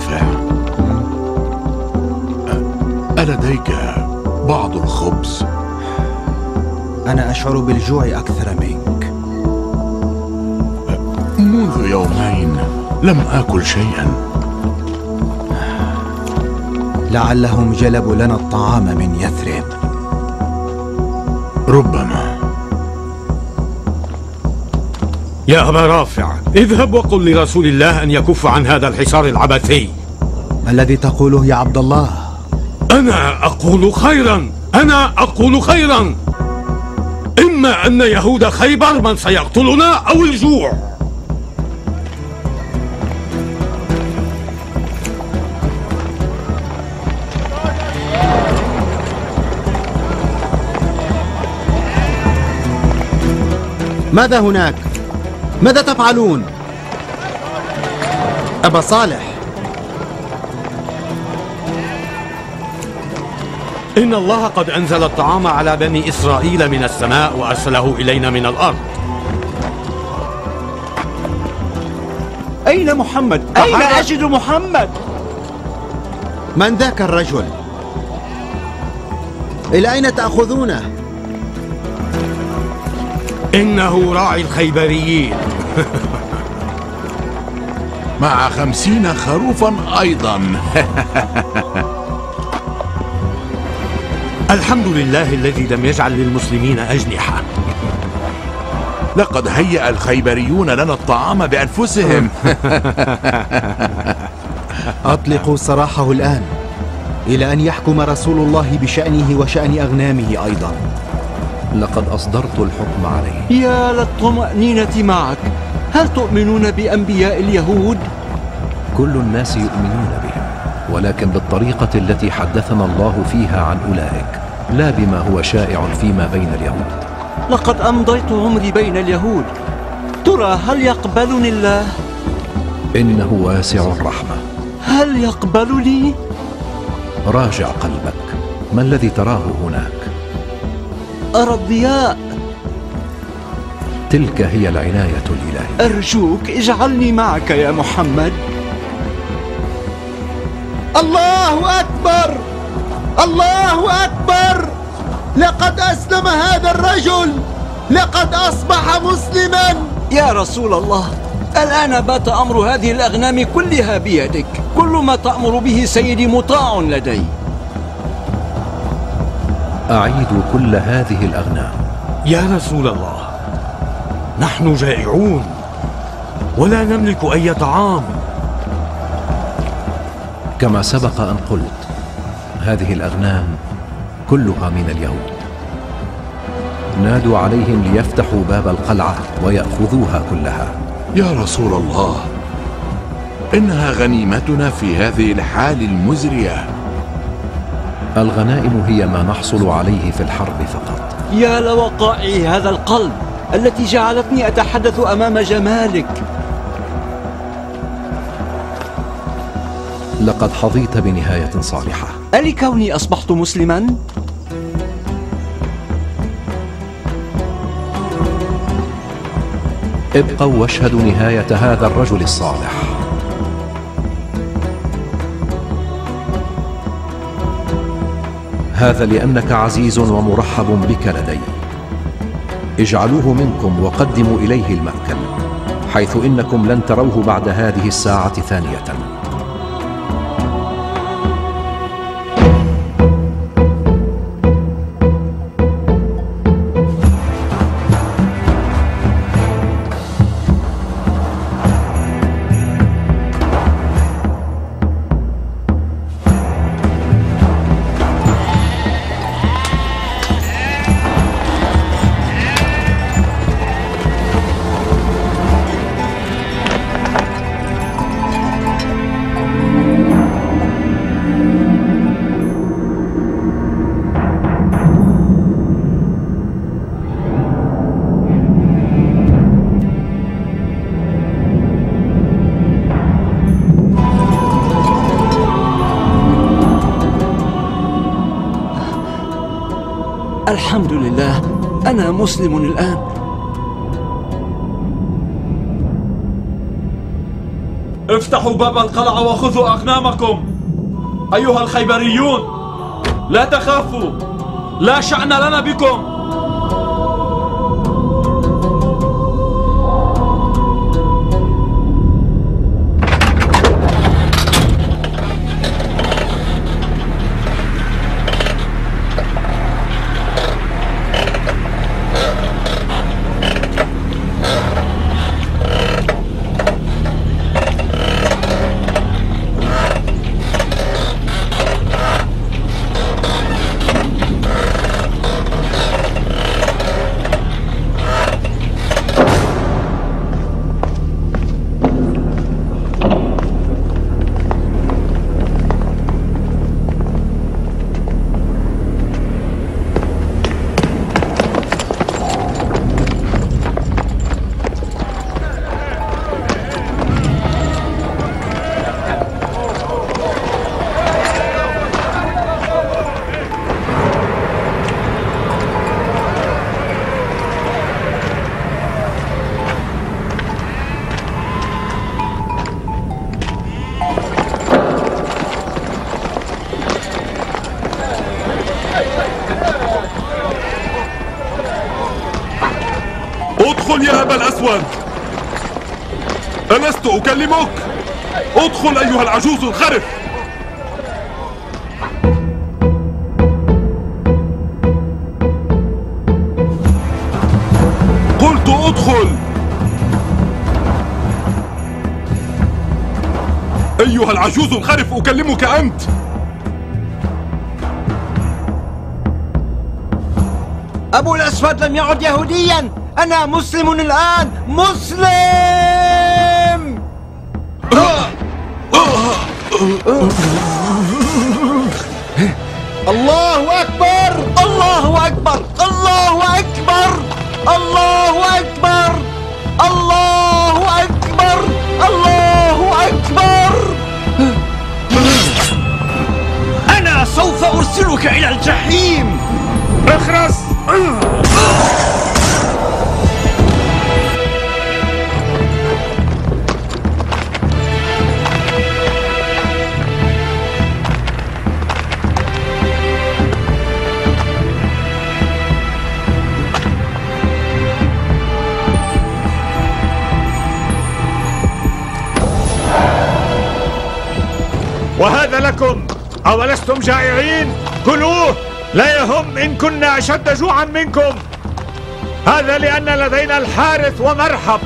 رافع، ألديك بعض الخبز؟ أنا أشعر بالجوع أكثر منك. منذ يومين لم آكل شيئا. لعلهم جلبوا لنا الطعام من يثرب. ربما. يا أبا رافع، اذهب وقل لرسول الله أن يكف عن هذا الحصار العبثي. ما الذي تقوله يا عبد الله؟ أنا أقول خيرا، أنا أقول خيرا. إما أن يهود خيبر من سيقتلنا أو الجوع. ماذا هناك؟ ماذا تفعلون؟ أبا صالح، إن الله قد أنزل الطعام على بني إسرائيل من السماء وأرسله إلينا من الأرض. أين محمد؟ أين أجد محمد؟ من ذاك الرجل؟ إلى أين تأخذونه؟ إنه راعي الخيبريين. مع 50 خروفا أيضا. الحمد لله الذي لم يجعل للمسلمين أجنحة. لقد هيأ الخيبريون لنا الطعام بأنفسهم. أطلقوا سراحه الآن إلى أن يحكم رسول الله بشأنه وشأن أغنامه أيضا. لقد أصدرت الحكم عليه. يا للطمأنينة معك. هل تؤمنون بأنبياء اليهود؟ كل الناس يؤمنون بهم، ولكن بالطريقة التي حدثنا الله فيها عن أولئك، لا بما هو شائع فيما بين اليهود. لقد أمضيت عمري بين اليهود. ترى هل يقبلني الله؟ إنه واسع الرحمة. هل يقبلني؟ راجع قلبك، ما الذي تراه هناك؟ أرى الضياء. تلك هي العناية الإلهية. أرجوك اجعلني معك يا محمد. الله أكبر! الله أكبر! لقد أسلم هذا الرجل! لقد أصبح مسلما! يا رسول الله، الآن بات أمر هذه الأغنام كلها بيدك. كل ما تأمر به سيدي مطاع لدي. أعيد كل هذه الأغنام. يا رسول الله، نحن جائعون ولا نملك أي طعام. كما سبق أن قلت، هذه الأغنام كلها من اليهود. نادوا عليهم ليفتحوا باب القلعة ويأخذوها كلها. يا رسول الله، إنها غنيمتنا في هذه الحال المزرية. الغنائم هي ما نحصل عليه في الحرب فقط. يا لوقائع هذا القلب التي جعلتني أتحدث أمام جمالك. لقد حظيت بنهاية صالحة. ألكوني أصبحت مسلما؟ ابقوا واشهدوا نهاية هذا الرجل الصالح. هذا لأنك عزيز ومرحب بك لدي. اجعلوه منكم وقدموا إليه المأكل، حيث إنكم لن تروه بعد هذه الساعة ثانية. الحمد لله، أنا مسلم الآن. افتحوا باب القلعة وخذوا أغنامكم. أيها الخيبريون، لا تخافوا، لا شأن لنا بكم. ادخل يا أبا الأسود، ألست أكلمك؟ ادخل أيها العجوز الخرف. قلت ادخل أيها العجوز الخرف، أكلمك أنت. أبو الأسود لم يعد يهوديا، أنا مسلم الآن، مسلم. الله أكبر، الله أكبر، الله أكبر، الله أكبر، الله أكبر، الله أكبر. أنا سوف أرسلك إلى الجحيم. اخرس. وهذا لكم، أولستم جائعين؟ كلوه، لا يهم إن كنا أشد جوعا منكم. هذا لأن لدينا الحارث ومرحب.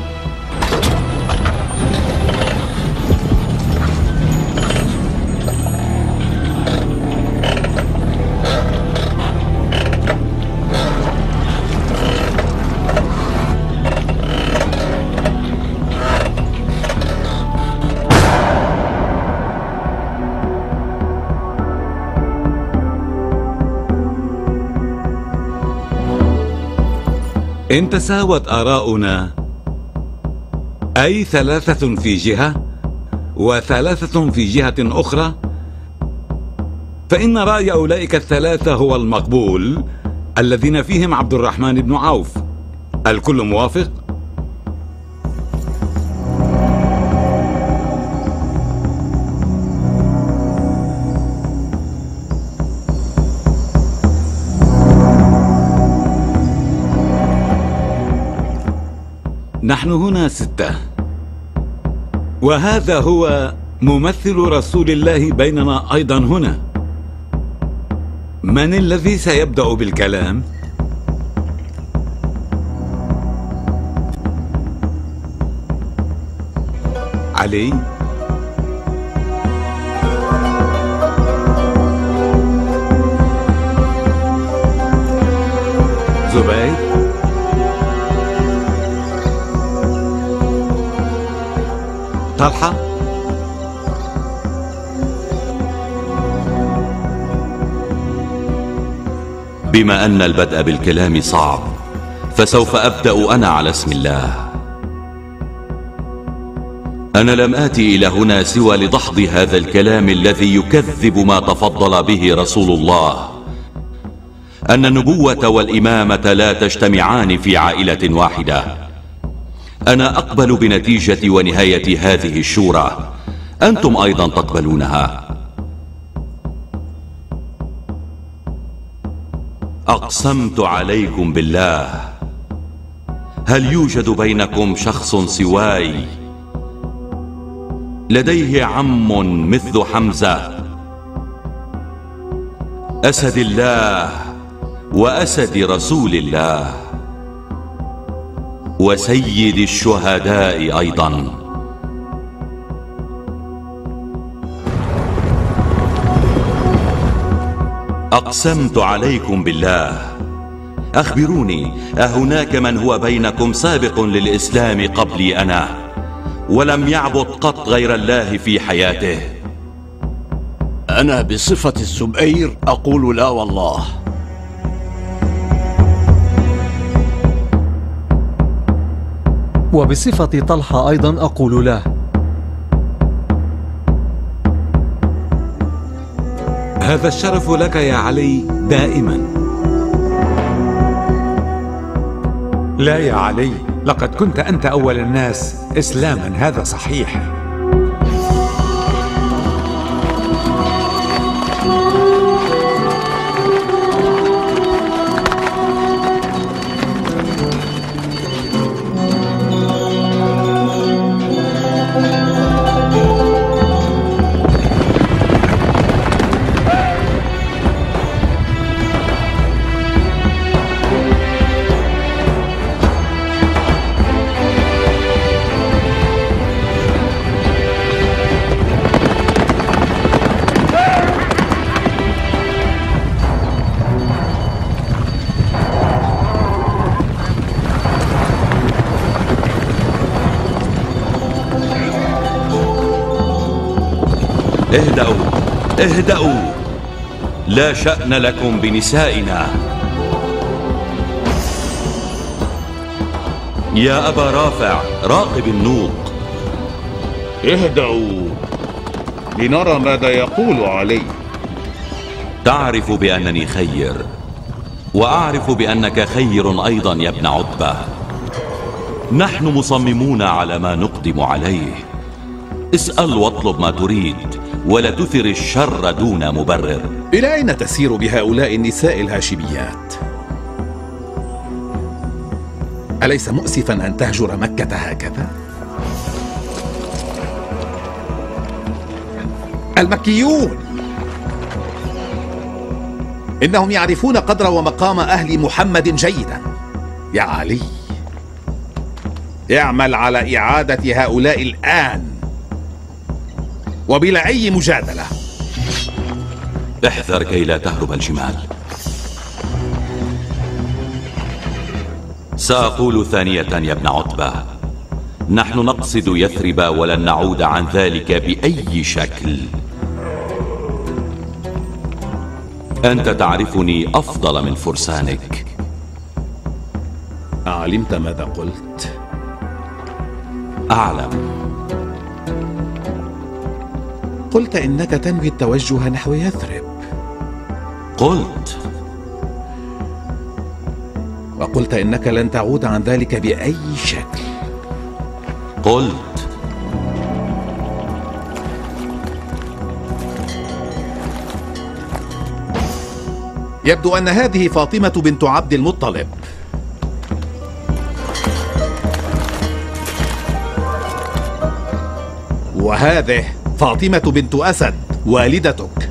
إن تساوت آراؤنا، أي 3 في جهة و3 في جهة أخرى، فإن رأي أولئك ال3 هو المقبول، الذين فيهم عبد الرحمن بن عوف. الكل موافق؟ نحن هنا 6، وهذا هو ممثل رسول الله بيننا أيضا هنا. من الذي سيبدأ بالكلام؟ علي؟ زبير؟ طلحة؟ بما أن البدء بالكلام صعب، فسوف أبدأ أنا على اسم الله. أنا لم آتي إلى هنا سوى لدحض هذا الكلام الذي يكذب ما تفضل به رسول الله، أن النبوة والإمامة لا تجتمعان في عائلة واحدة، أنا أقبل بنتيجة ونهاية هذه الشورى، أنتم أيضا تقبلونها. أقسمت عليكم بالله، هل يوجد بينكم شخص سواي لديه عم مثل حمزة أسد الله وأسد رسول الله وسيد الشهداء أيضا؟ أقسمت عليكم بالله، أخبروني، أهناك من هو بينكم سابق للإسلام قبلي أنا ولم يعبد قط غير الله في حياته؟ أنا بصفة الزبير أقول لا والله. وبصفة طلحة أيضا أقول لا. هذا الشرف لك يا علي دائما. لا يا علي، لقد كنت أنت أول الناس إسلاما، هذا صحيح. اهدأوا اهدأوا، لا شأن لكم بنسائنا. يا أبا رافع، راقب النوق. اهدأوا لنرى ماذا يقول علي. تعرف بأنني خير، وأعرف بأنك خير أيضا يا ابن عتبة. نحن مصممون على ما نقدم عليه. اسأل واطلب ما تريد، ولا تثر الشر دون مبرر. إلى أين تسير بهؤلاء النساء الهاشميات؟ أليس مؤسفا أن تهجر مكة هكذا؟ المكيون إنهم يعرفون قدر ومقام أهل محمد جيدا. يا علي، اعمل على إعادة هؤلاء الآن وبلا أي مجادلة. احذر كي لا تهرب الجمال. سأقول ثانية يا ابن عتبة، نحن نقصد يثرب ولن نعود عن ذلك بأي شكل. أنت تعرفني أفضل من فرسانك. أعلمت ماذا قلت؟ أعلم. قلت إنك تنوي التوجه نحو يثرب. قلت. وقلت إنك لن تعود عن ذلك بأي شكل. قلت. يبدو أن هذه فاطمة بنت عبد المطلب. وهذه فاطمة بنت أسد والدتك.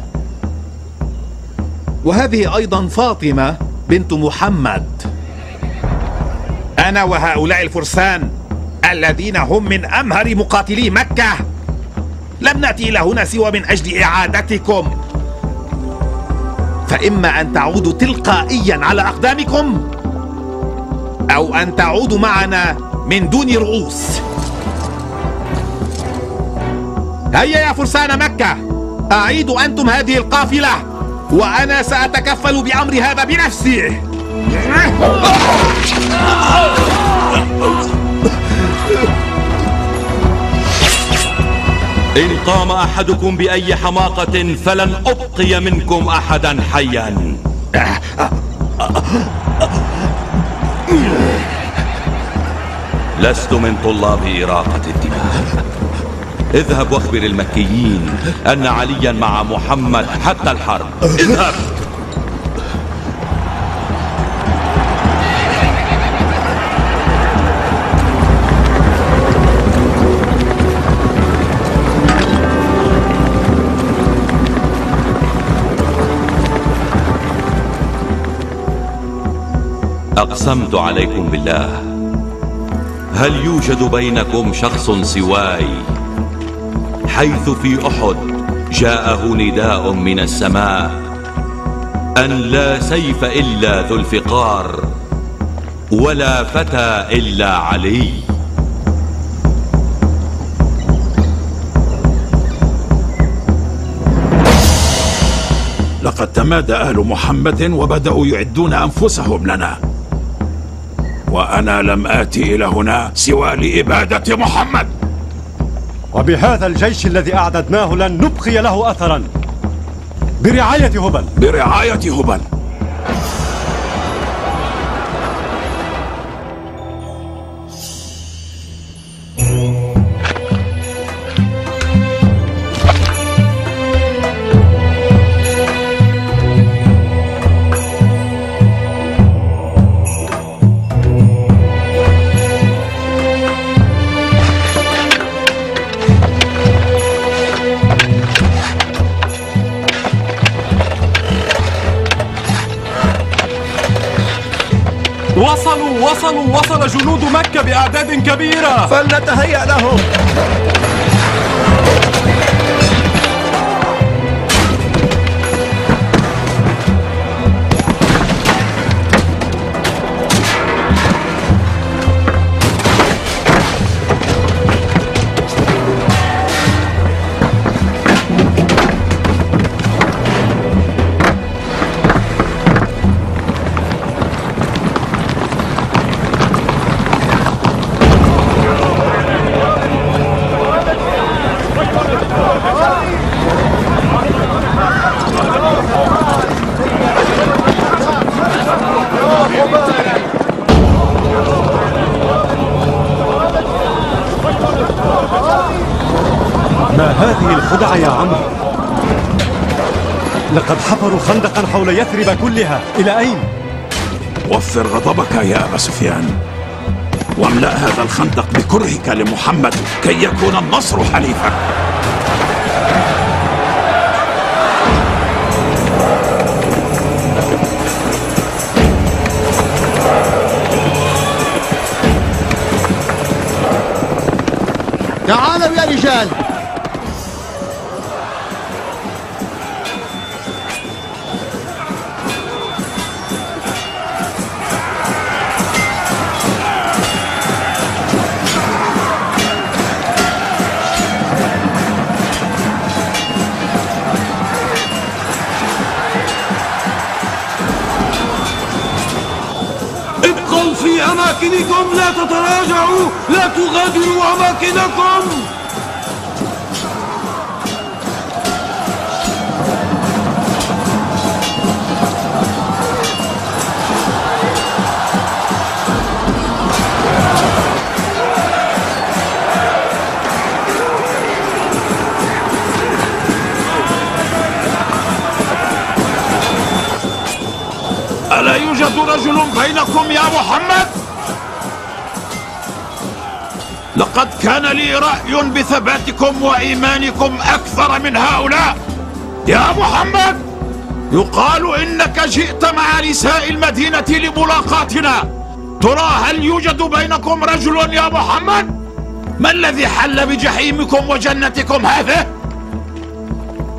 وهذه أيضا فاطمة بنت محمد. أنا وهؤلاء الفرسان الذين هم من أمهر مقاتلي مكة لم نأتي إلى هنا سوى من أجل إعادتكم. فإما أن تعودوا تلقائيا على أقدامكم، أو أن تعودوا معنا من دون رؤوس. هيا يا فرسان مكة، أعيدوا أنتم هذه القافلة، وأنا سأتكفل بأمر هذا بنفسي. إن قام أحدكم بأي حماقة فلن أبقي منكم أحدا حيا. لست من طلاب إراقة الدماء. اذهب واخبر المكيين أن عليا مع محمد حتى الحرب. اذهب. أقسمت عليكم بالله، هل يوجد بينكم شخص سواي حيث في أحد جاءه نداء من السماء أن لا سيف إلا ذو الفقار ولا فتى إلا علي؟ لقد تمادى أهل محمد وبدأوا يعدون أنفسهم لنا، وأنا لم آتي إلى هنا سوى لإبادة محمد. وبهذا الجيش الذي أعددناه لن نبقي له أثرا. برعاية هبل. برعاية هبل. وصل جنود مكة بأعداد كبيرة، فلنتهيأ لهم. ما هذه الخدعة يا عمرو؟ لقد حفروا خندقا حول يثرب كلها. إلى أين؟ وفر غضبك يا أبا سفيان، واملأ هذا الخندق بكرهك لمحمد كي يكون النصر حليفك. تعالوا يا رجال. ابقوا في أماكنكم، لا تتراجعوا، لا تغادروا أماكنكم. ألا يوجد رجل بينكم يا محمد؟ لقد كان لي رأي بثباتكم وإيمانكم أكثر من هؤلاء. يا محمد، يقال إنك جئت مع نساء المدينة لملاقاتنا. ترى هل يوجد بينكم رجل يا محمد؟ ما الذي حل بجحيمكم وجنتكم هذه؟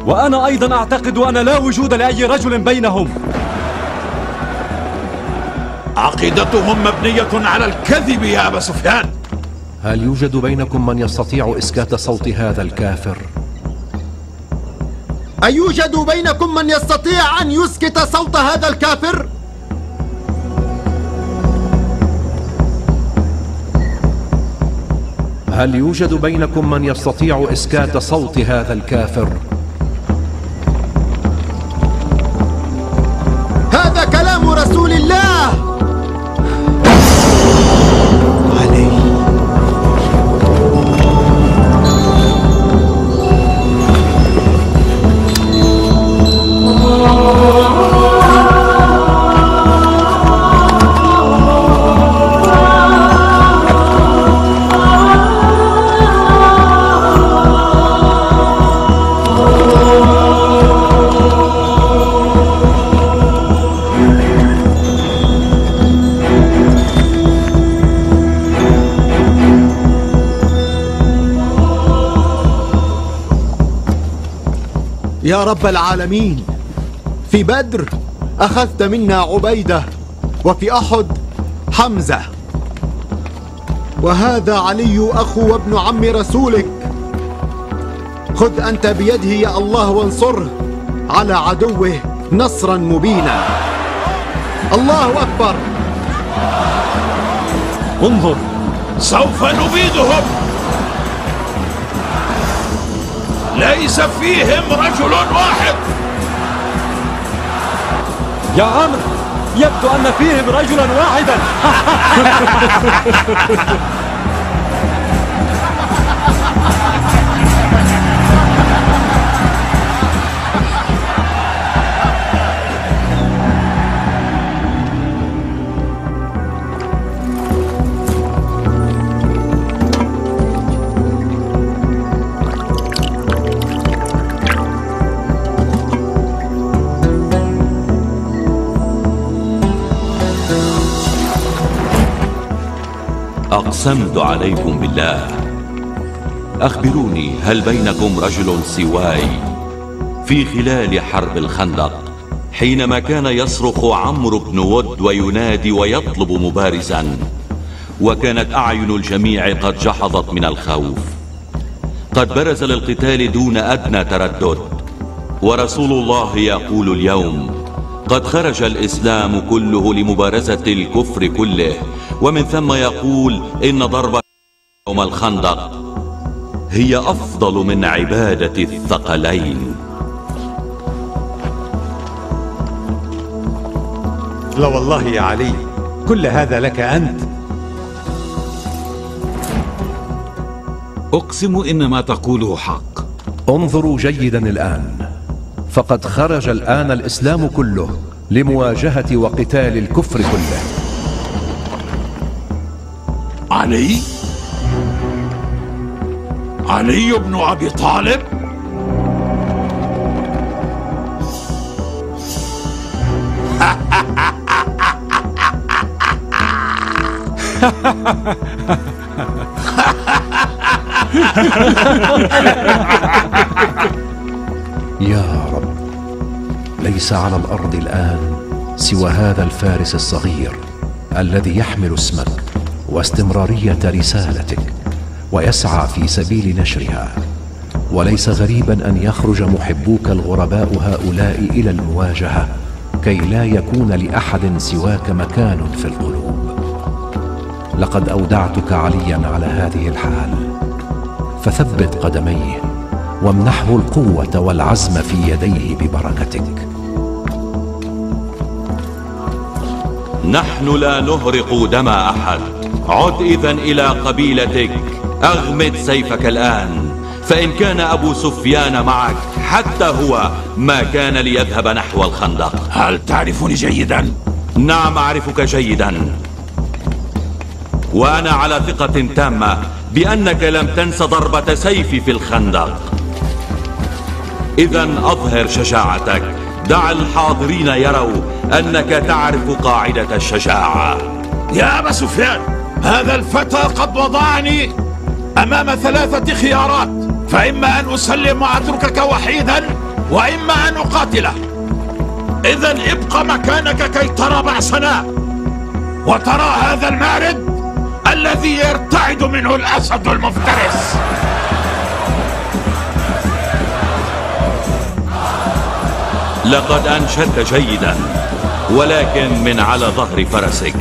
وأنا أيضا أعتقد أن لا وجود لأي رجل بينهم. عقيدتهم مبنية على الكذب يا أبا سفيان. هل يوجد بينكم من يستطيع إسكات صوت هذا الكافر؟ أيوجد بينكم من يستطيع أن يسكت صوت هذا الكافر؟ هل يوجد بينكم من يستطيع إسكات صوت هذا الكافر؟ هذا كلام رسول الله. علي يا رب العالمين، في بدر أخذت منا عبيدة، وفي أحد حمزة، وهذا علي أخو وابن عم رسولك. خذ أنت بيده يا الله وانصره على عدوه نصرا مبينا. الله أكبر. انظر، سوف نبيدهم. ليس فيهم رجل واحد. يا عمرو، يبدو أن فيهم رجلا واحدا. أقسمت عليكم بالله، أخبروني هل بينكم رجل سواي في خلال حرب الخندق حينما كان يصرخ عمرو بن ود وينادي ويطلب مبارزا، وكانت أعين الجميع قد جحظت من الخوف، قد برز للقتال دون أدنى تردد، ورسول الله يقول اليوم قد خرج الإسلام كله لمبارزة الكفر كله، ومن ثم يقول إن ضرب يوم الخندق هي أفضل من عبادة الثقلين. لا والله يا علي، كل هذا لك أنت. أقسم إن ما تقوله حق. انظروا جيدا الآن، فقد خرج الآن الإسلام كله لمواجهة وقتال الكفر كله. علي بن أبي طالب؟ يا رب، ليس على الأرض الآن سوى هذا الفارس الصغير الذي يحمل اسمك واستمرارية رسالتك ويسعى في سبيل نشرها، وليس غريبا أن يخرج محبوك الغرباء هؤلاء إلى المواجهة كي لا يكون لأحد سواك مكان في القلوب. لقد أودعتك عليا على هذه الحال، فثبت قدميه وامنحه القوة والعزم في يديه ببركتك. نحن لا نهرق دم أحد. عد إذن إلى قبيلتك، أغمد سيفك الآن، فإن كان أبو سفيان معك حتى هو ما كان ليذهب نحو الخندق. هل تعرفني جيدا؟ نعم، أعرفك جيدا، وأنا على ثقة تامة بأنك لم تنس ضربة سيفي في الخندق. إذن أظهر شجاعتك، دع الحاضرين يروا أنك تعرف قاعدة الشجاعة. يا أبا سفيان، هذا الفتى قد وضعني أمام 3 خيارات، فإما أن أسلم وأتركك وحيدا، وإما أن أقاتله. إذن ابق مكانك كي ترى بأسنا وترى هذا المارد الذي يرتعد منه الأسد المفترس. لقد أنشدت جيدا، ولكن من على ظهر فرسك.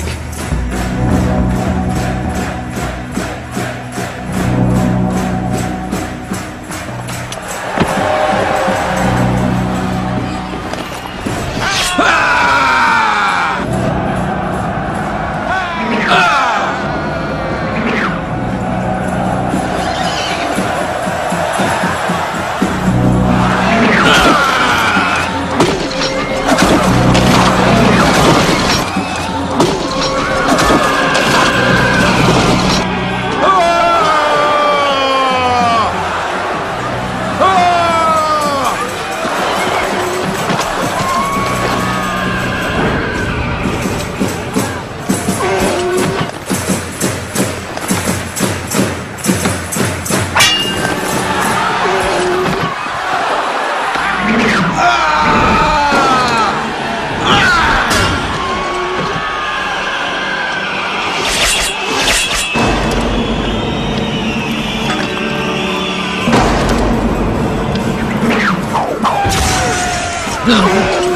نظرت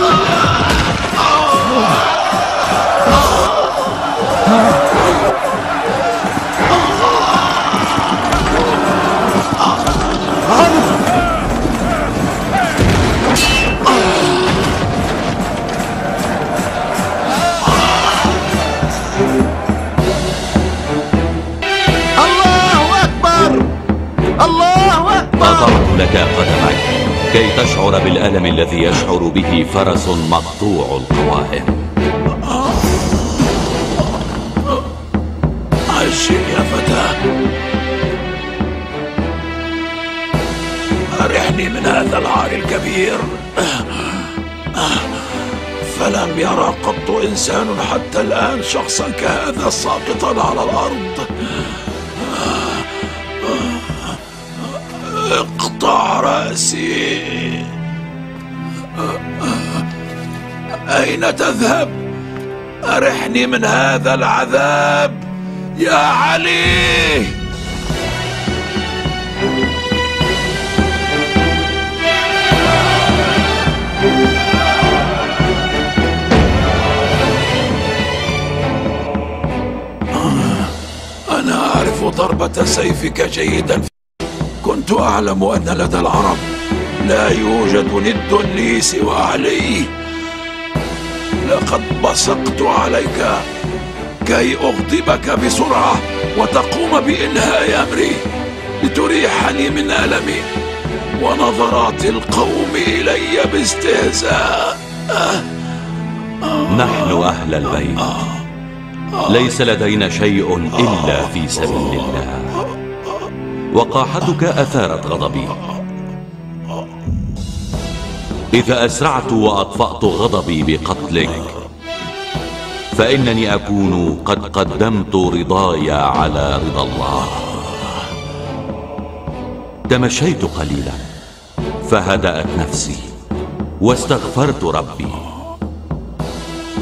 لك قدمك كي تشعر بالألم الذي يشعر به فرس مقطوع القوائم. عشق يا فتى، أرحني من هذا العار الكبير، فلم يرى قط إنسان حتى الآن شخصا كهذا ساقطا على الأرض. اقطع رأسي. أين تذهب؟ أرحني من هذا العذاب يا علي. أنا أعرف ضربة سيفك جيدا. كنت أعلم أن لدى العرب لا يوجد ند لي سوى علي. لقد بصقت عليك كي أغضبك بسرعة وتقوم بإنهاء أمري لتريحني من ألمي ونظرات القوم إلي باستهزاء. نحن أهل البيت ليس لدينا شيء إلا في سبيل الله. وقاحتك أثارت غضبي. إذا أسرعت وأطفأت غضبي بقتلك فإنني أكون قد قدمت رضاي على رضا الله. تمشيت قليلا فهدأت نفسي واستغفرت ربي،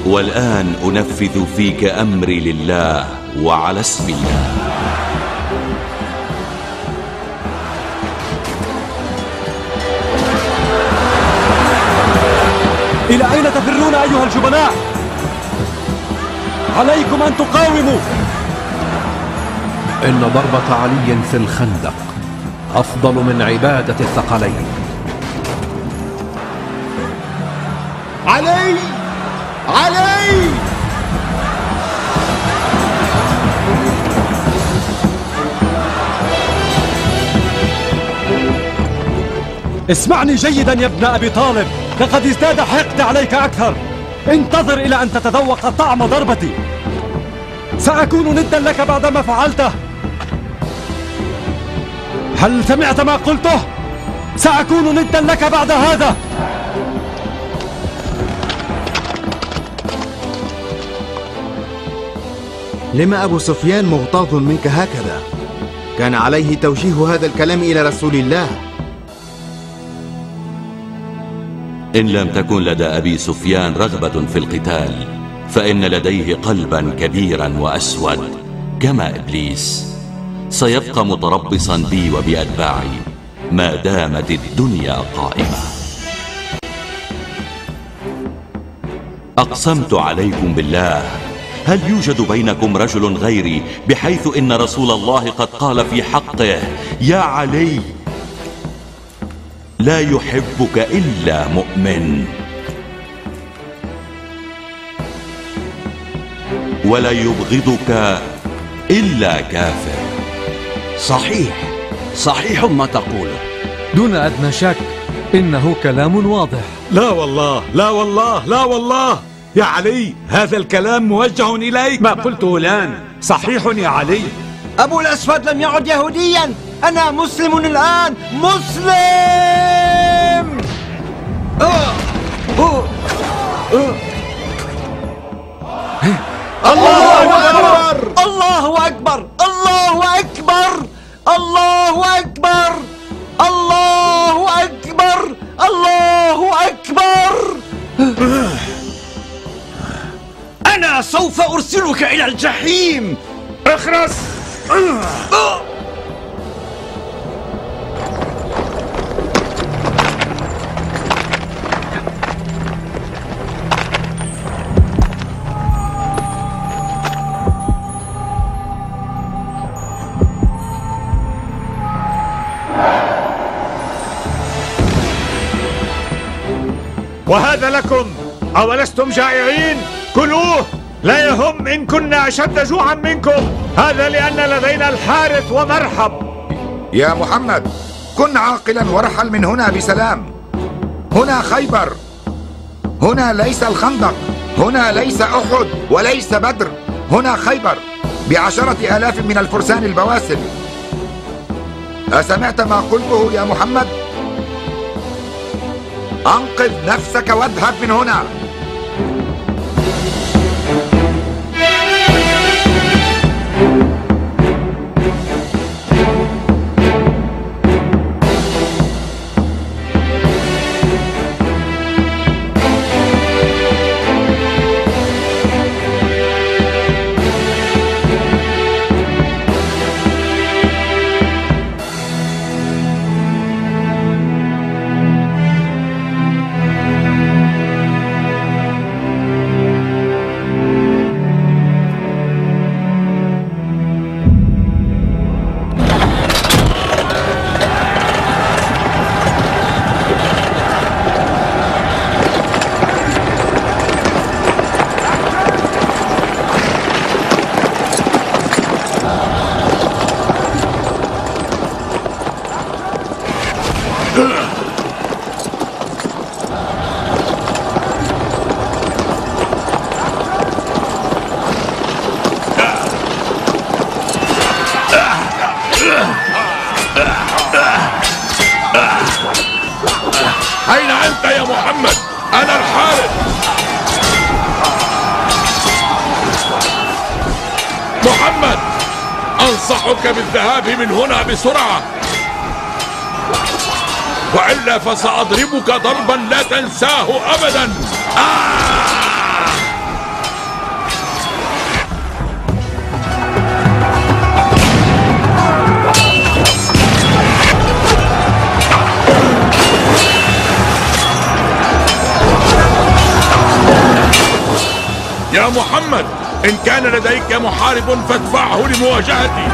والآن أنفذ فيك أمري لله وعلى اسم الله. إلى أين تفرون أيها الجبناء؟ عليكم أن تقاوموا. إن ضربة علي في الخندق أفضل من عبادة الثقلين. علي! علي! اسمعني جيدا يا ابن أبي طالب، لقد ازداد حقدي عليك أكثر. انتظر إلى أن تتذوق طعم ضربتي. سأكون ندا لك بعدما فعلته. هل سمعت ما قلته؟ سأكون ندا لك بعد هذا. لما أبو سفيان مغتاظ منك هكذا؟ كان عليه توجيه هذا الكلام إلى رسول الله. إن لم تكن لدى أبي سفيان رغبة في القتال فإن لديه قلبا كبيرا وأسود كما إبليس، سيبقى متربصا بي وبأتباعي ما دامت الدنيا قائمة. أقسمت عليكم بالله، هل يوجد بينكم رجل غيري بحيث إن رسول الله قد قال في حقه: يا علي لا يحبك إلا مؤمن ولا يبغضك إلا كافر. صحيح ما تقوله. دون أدنى شك إنه كلام واضح. لا والله لا والله لا والله يا علي، هذا الكلام موجه إليك. ما قلته الآن صحيح يا علي. أبو الأسود لم يعد يهوديا، أنا مسلم الآن، مسلم. الله أكبر! الله أكبر! الله أكبر! الله أكبر! الله أكبر! الله أكبر! أنا سوف أرسلك إلى الجحيم. اخرس. وهذا لكم. أولستم جائعين؟ كلوه، لا يهم إن كنا أشد جوعا منكم. هذا لأن لدينا الحارث ومرحب. يا محمد، كن عاقلا وارحل من هنا بسلام. هنا خيبر، هنا ليس الخندق، هنا ليس أحد وليس بدر، هنا خيبر ب10,000 من الفرسان البواسل. أسمعت ما قلته يا محمد؟ أنقذ نفسك واذهب من هنا. أين أنت يا محمد؟ أنا الحارث. محمد، أنصحك بالذهاب من هنا بسرعة، وإلا فسأضربك ضربا لا تنساه أبدا. يا محمد، إن كان لديك محارب فادفعه لمواجهتي.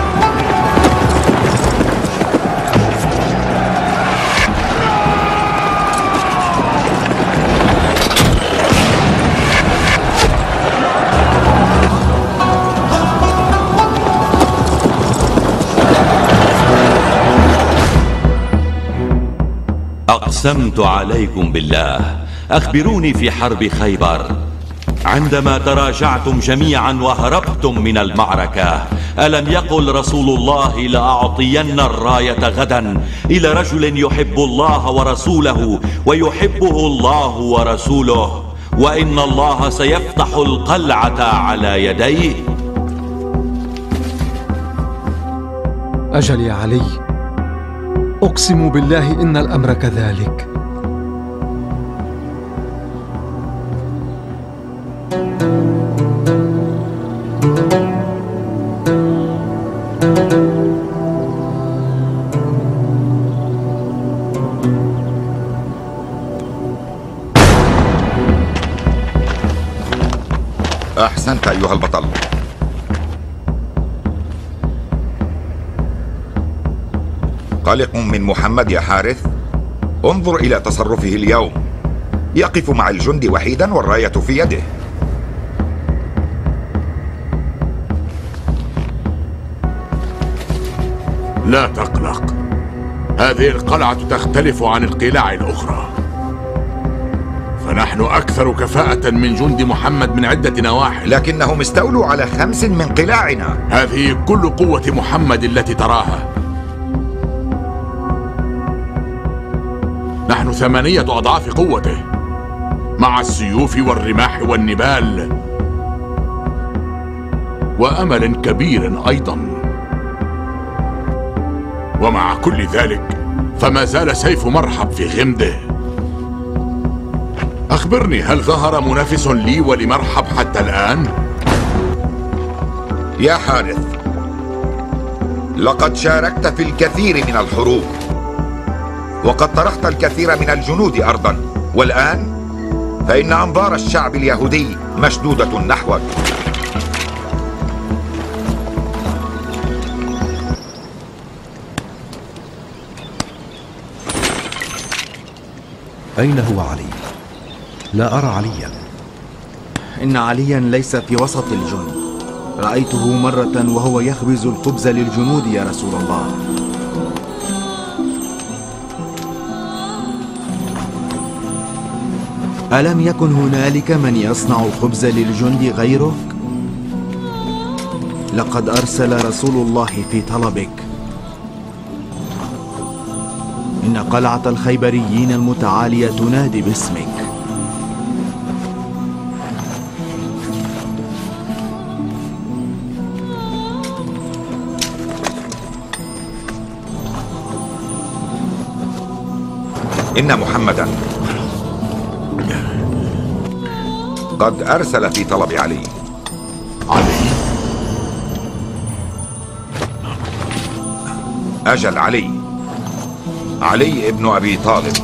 أقسمت عليكم بالله، أخبروني في حرب خيبر عندما تراجعتم جميعا وهربتم من المعركة، ألم يقل رسول الله لأعطين الراية غدا إلى رجل يحب الله ورسوله ويحبه الله ورسوله، وإن الله سيفتح القلعة على يديه؟ أجل يا علي، أقسم بالله إن الأمر كذلك. أحسنت أيها البطل. قلق من محمد يا حارث؟ انظر إلى تصرفه اليوم، يقف مع الجند وحيدا والراية في يده. لا تقلق، هذه القلعة تختلف عن القلاع الأخرى، فنحن أكثر كفاءة من جند محمد من عدة نواحي. لكنهم استولوا على 5 من قلاعنا. هذه كل قوة محمد التي تراها. نحن 8 أضعاف قوته، مع السيوف والرماح والنبال، وأمل كبير أيضا. ومع كل ذلك فما زال سيف مرحب في غمده. أخبرني، هل ظهر منافس لي ولمرحب حتى الآن؟ يا حارث، لقد شاركت في الكثير من الحروب، وقد طرحت الكثير من الجنود أرضا، والآن فإن أنظار الشعب اليهودي مشدودة نحوك. أين هو علي؟ لا أرى عليا. إن عليا ليس في وسط الجند، رأيته مرة وهو يخبز الخبز للجنود يا رسول الله. ألم يكن هنالك من يصنع الخبز للجند غيرك؟ لقد أرسل رسول الله في طلبك. إن قلعة الخيبريين المتعالية تنادي باسمك. إن محمدا قد أرسل في طلب علي. أجل علي ابن أبي طالب.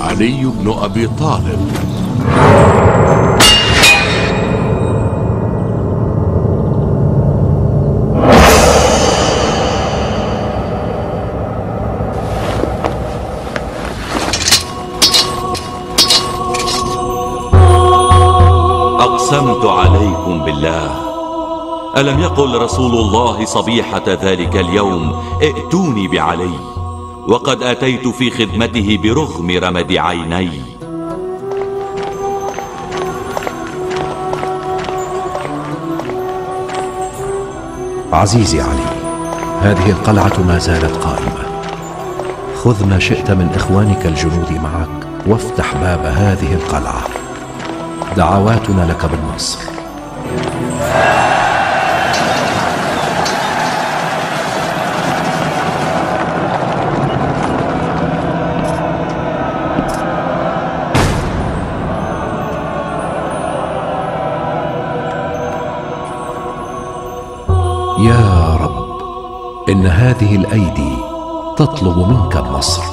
علي بن أبي طالب. أقسمت عليكم بالله، ألم يقل رسول الله صبيحة ذلك اليوم ائتوني بعلي، وقد أتيت في خدمته برغم رمد عيني. عزيزي علي، هذه القلعة ما زالت قائمة. خذ ما شئت من إخوانك الجنود معك وافتح باب هذه القلعة. دعواتنا لك بالنصر. يا رب، إن هذه الأيدي تطلب منك النصر،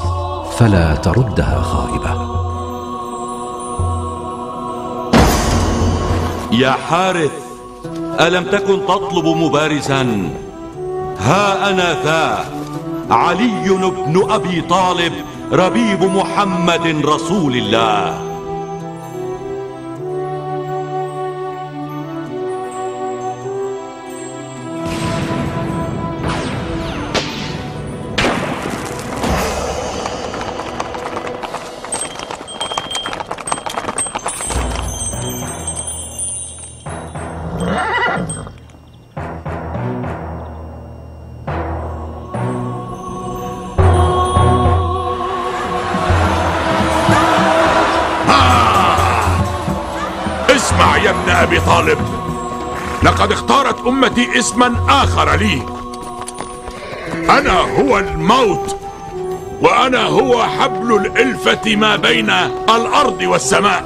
فلا تردها خائبة. يا حارث، ألم تكن تطلب مبارزا؟ ها أنا ذا، علي بن أبي طالب، ربيب محمد رسول الله. اسمع يا ابن أبي طالب، لقد اختارت أمتي اسما آخر لي. أنا هو الموت، وأنا هو حبل الإلفة ما بين الأرض والسماء.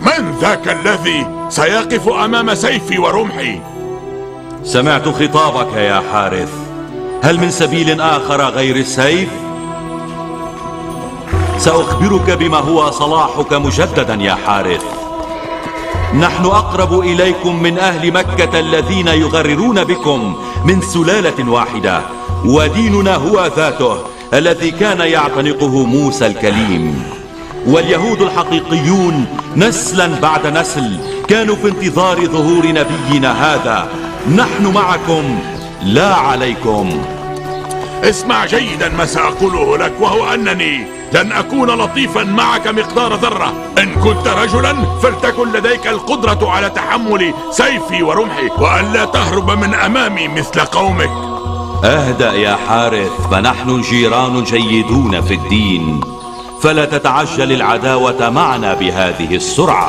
من ذاك الذي سيقف أمام سيفي ورمحي؟ سمعت خطابك يا حارث، هل من سبيل آخر غير السيف؟ سأخبرك بما هو صلاحك مجددا يا حارث. نحن أقرب إليكم من أهل مكة الذين يغررون بكم من سلالة واحدة، وديننا هو ذاته الذي كان يعتنقه موسى الكليم. واليهود الحقيقيون نسلا بعد نسل كانوا في انتظار ظهور نبينا هذا. نحن معكم لا عليكم. اسمع جيدا ما سأقوله لك، وهو أنني لن أكون لطيفا معك مقدار ذرة. إن كنت رجلا فلتكن لديك القدرة على تحمل سيفي ورمحي، وألا تهرب من أمامي مثل قومك. اهدأ يا حارث، فنحن جيران جيدون في الدين، فلا تتعجل العداوة معنا بهذه السرعة.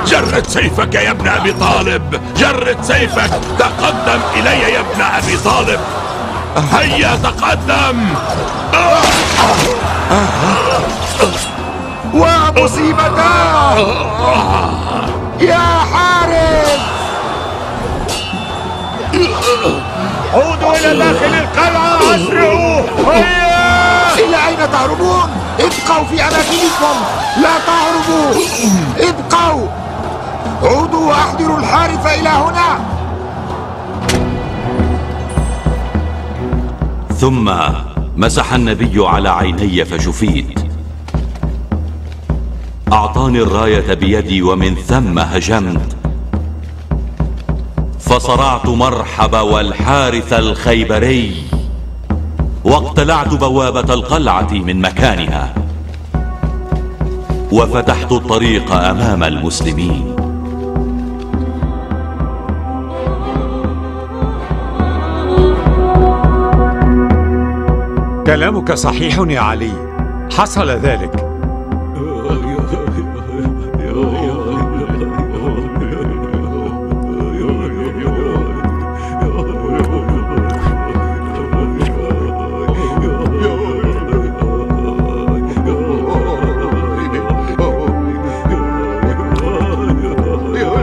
جرد سيفك يا ابن أبي طالب، جرد سيفك. تقدم إلي يا ابن أبي طالب، هيا تقدم. ومصيبتاه يا حارس. عودوا إلى داخل القلعة، أسرعوا. هيا. إلى أين تهربون؟ ابقوا في أماكنكم، لا تهربوا، ابقوا. عودوا وأحضروا الحارس إلى هنا. ثم مسح النبي على عيني فشفيت. أعطاني الراية بيدي ومن ثم هجمت، فصرعت مرحب والحارث الخيبري، واقتلعت بوابة القلعة من مكانها، وفتحت الطريق أمام المسلمين. كلامك صحيح يا علي، حصل ذلك.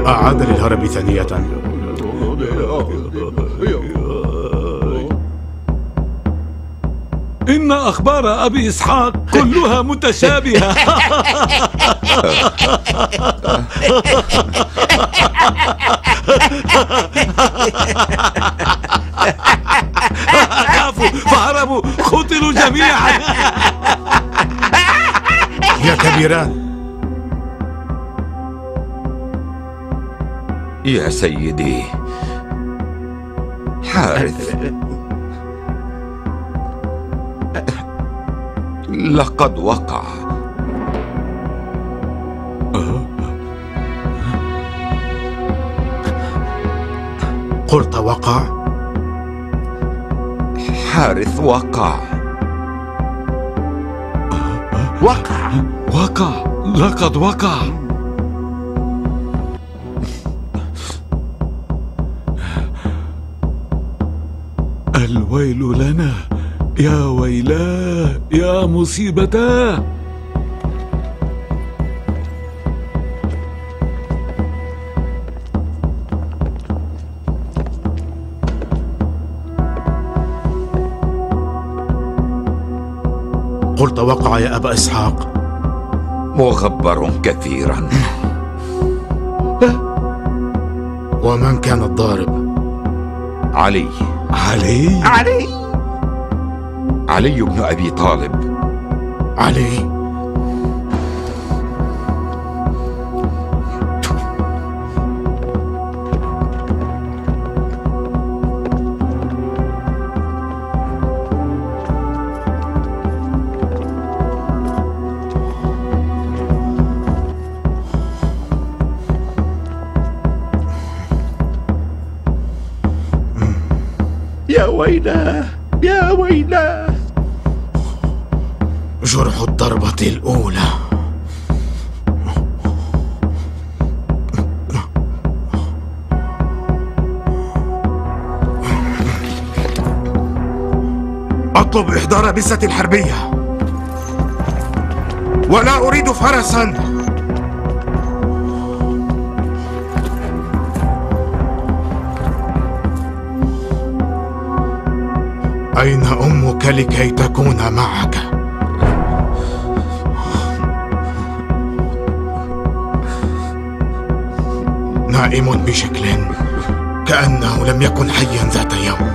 أعاد للهرب ثانية. إن أخبار أبي إسحاق كلها متشابهة. خافوا فهربوا، قتلوا جميعا. يا كبيران. يا سيدي حارث، لقد وقع. قلت وقع؟ حارث وقع. وقع، لقد وقع. الويل لنا، يا ويلاه، يا مصيبتاه. قلت وقع يا أبا إسحاق. مغبر كثيرا. ومن كان الضارب؟ علي. علي؟ علي بن أبي طالب. علي؟ يا ويلاه، يا ويلاه. جرح الضربة الأولى. أطلب إحضار بسة الحربية، ولا أريد فرسا. أين أمك لكي تكون معك؟ نائم بشكل كأنه لم يكن حيا ذات يوم.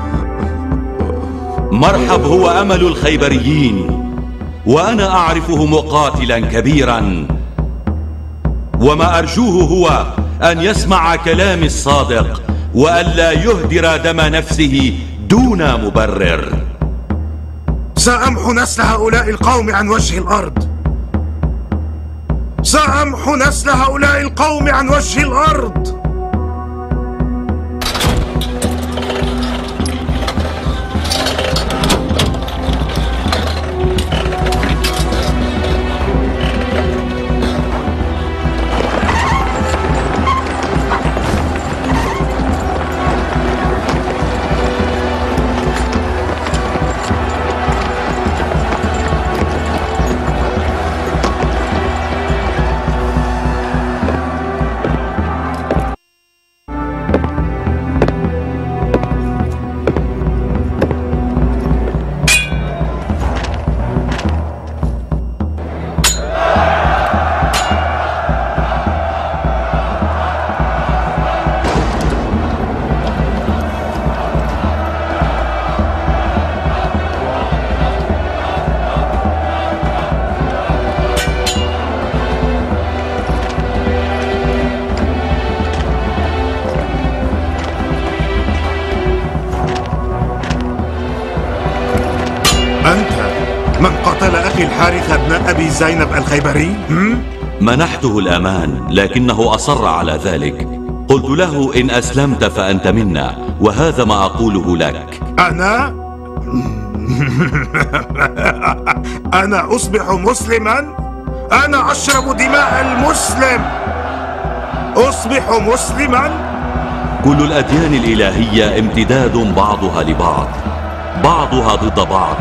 مرحب هو أمل الخيبريين، وأنا أعرفه مقاتلا كبيرا، وما أرجوه هو أن يسمع كلامي الصادق وألا يهدر دم نفسه دون مبرر. سأمحو نسل هؤلاء القوم عن وجه الأرض. سأمحو نسل هؤلاء القوم عن وجه الأرض. الحارث ابن أبي زينب الخيبري؟ منحته الأمان لكنه أصر على ذلك. قلت له إن أسلمت فأنت منا، وهذا ما أقوله لك. أنا أصبح مسلما؟ أنا أشرب دماء المسلم؟ أصبح مسلما؟ كل الأديان الإلهية امتداد بعضها لبعض، بعضها ضد بعض.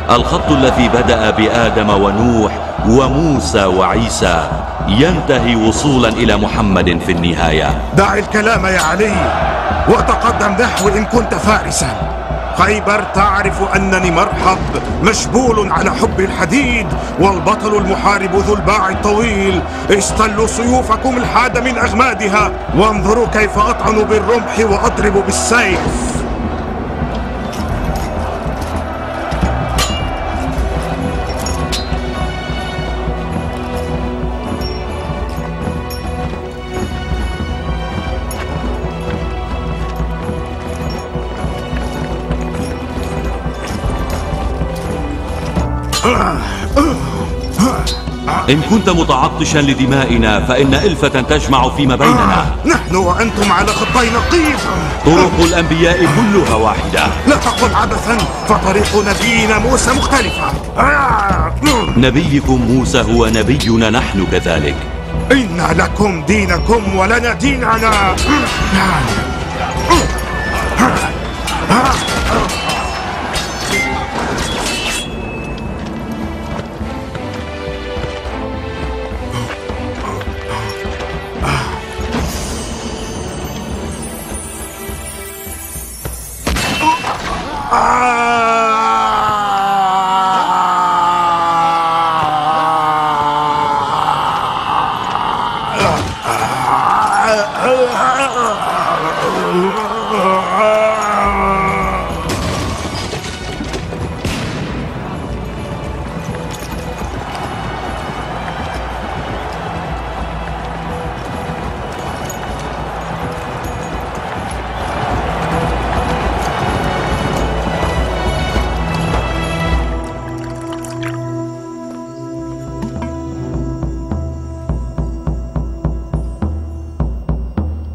الخط الذي بدأ بآدم ونوح وموسى وعيسى ينتهي وصولا إلى محمد في النهاية. دع الكلام يا علي وتقدم نحو إن كنت فارسا. خيبر تعرف أنني مرحب مشبول على حب الحديد، والبطل المحارب ذو الباع الطويل. استلوا سيوفكم الحاد من أغمادها، وانظروا كيف أطعن بالرمح وأضرب بالسيف. إن كنت متعطشا لدمائنا فإن ألفة تجمع فيما بيننا. نحن وأنتم على خطي نقيض. طرق الأنبياء كلها واحدة. لا تقل عبثا، فطريق نبينا موسى مختلفة. نبيكم موسى هو نبينا نحن كذلك. إن لكم دينكم ولنا ديننا.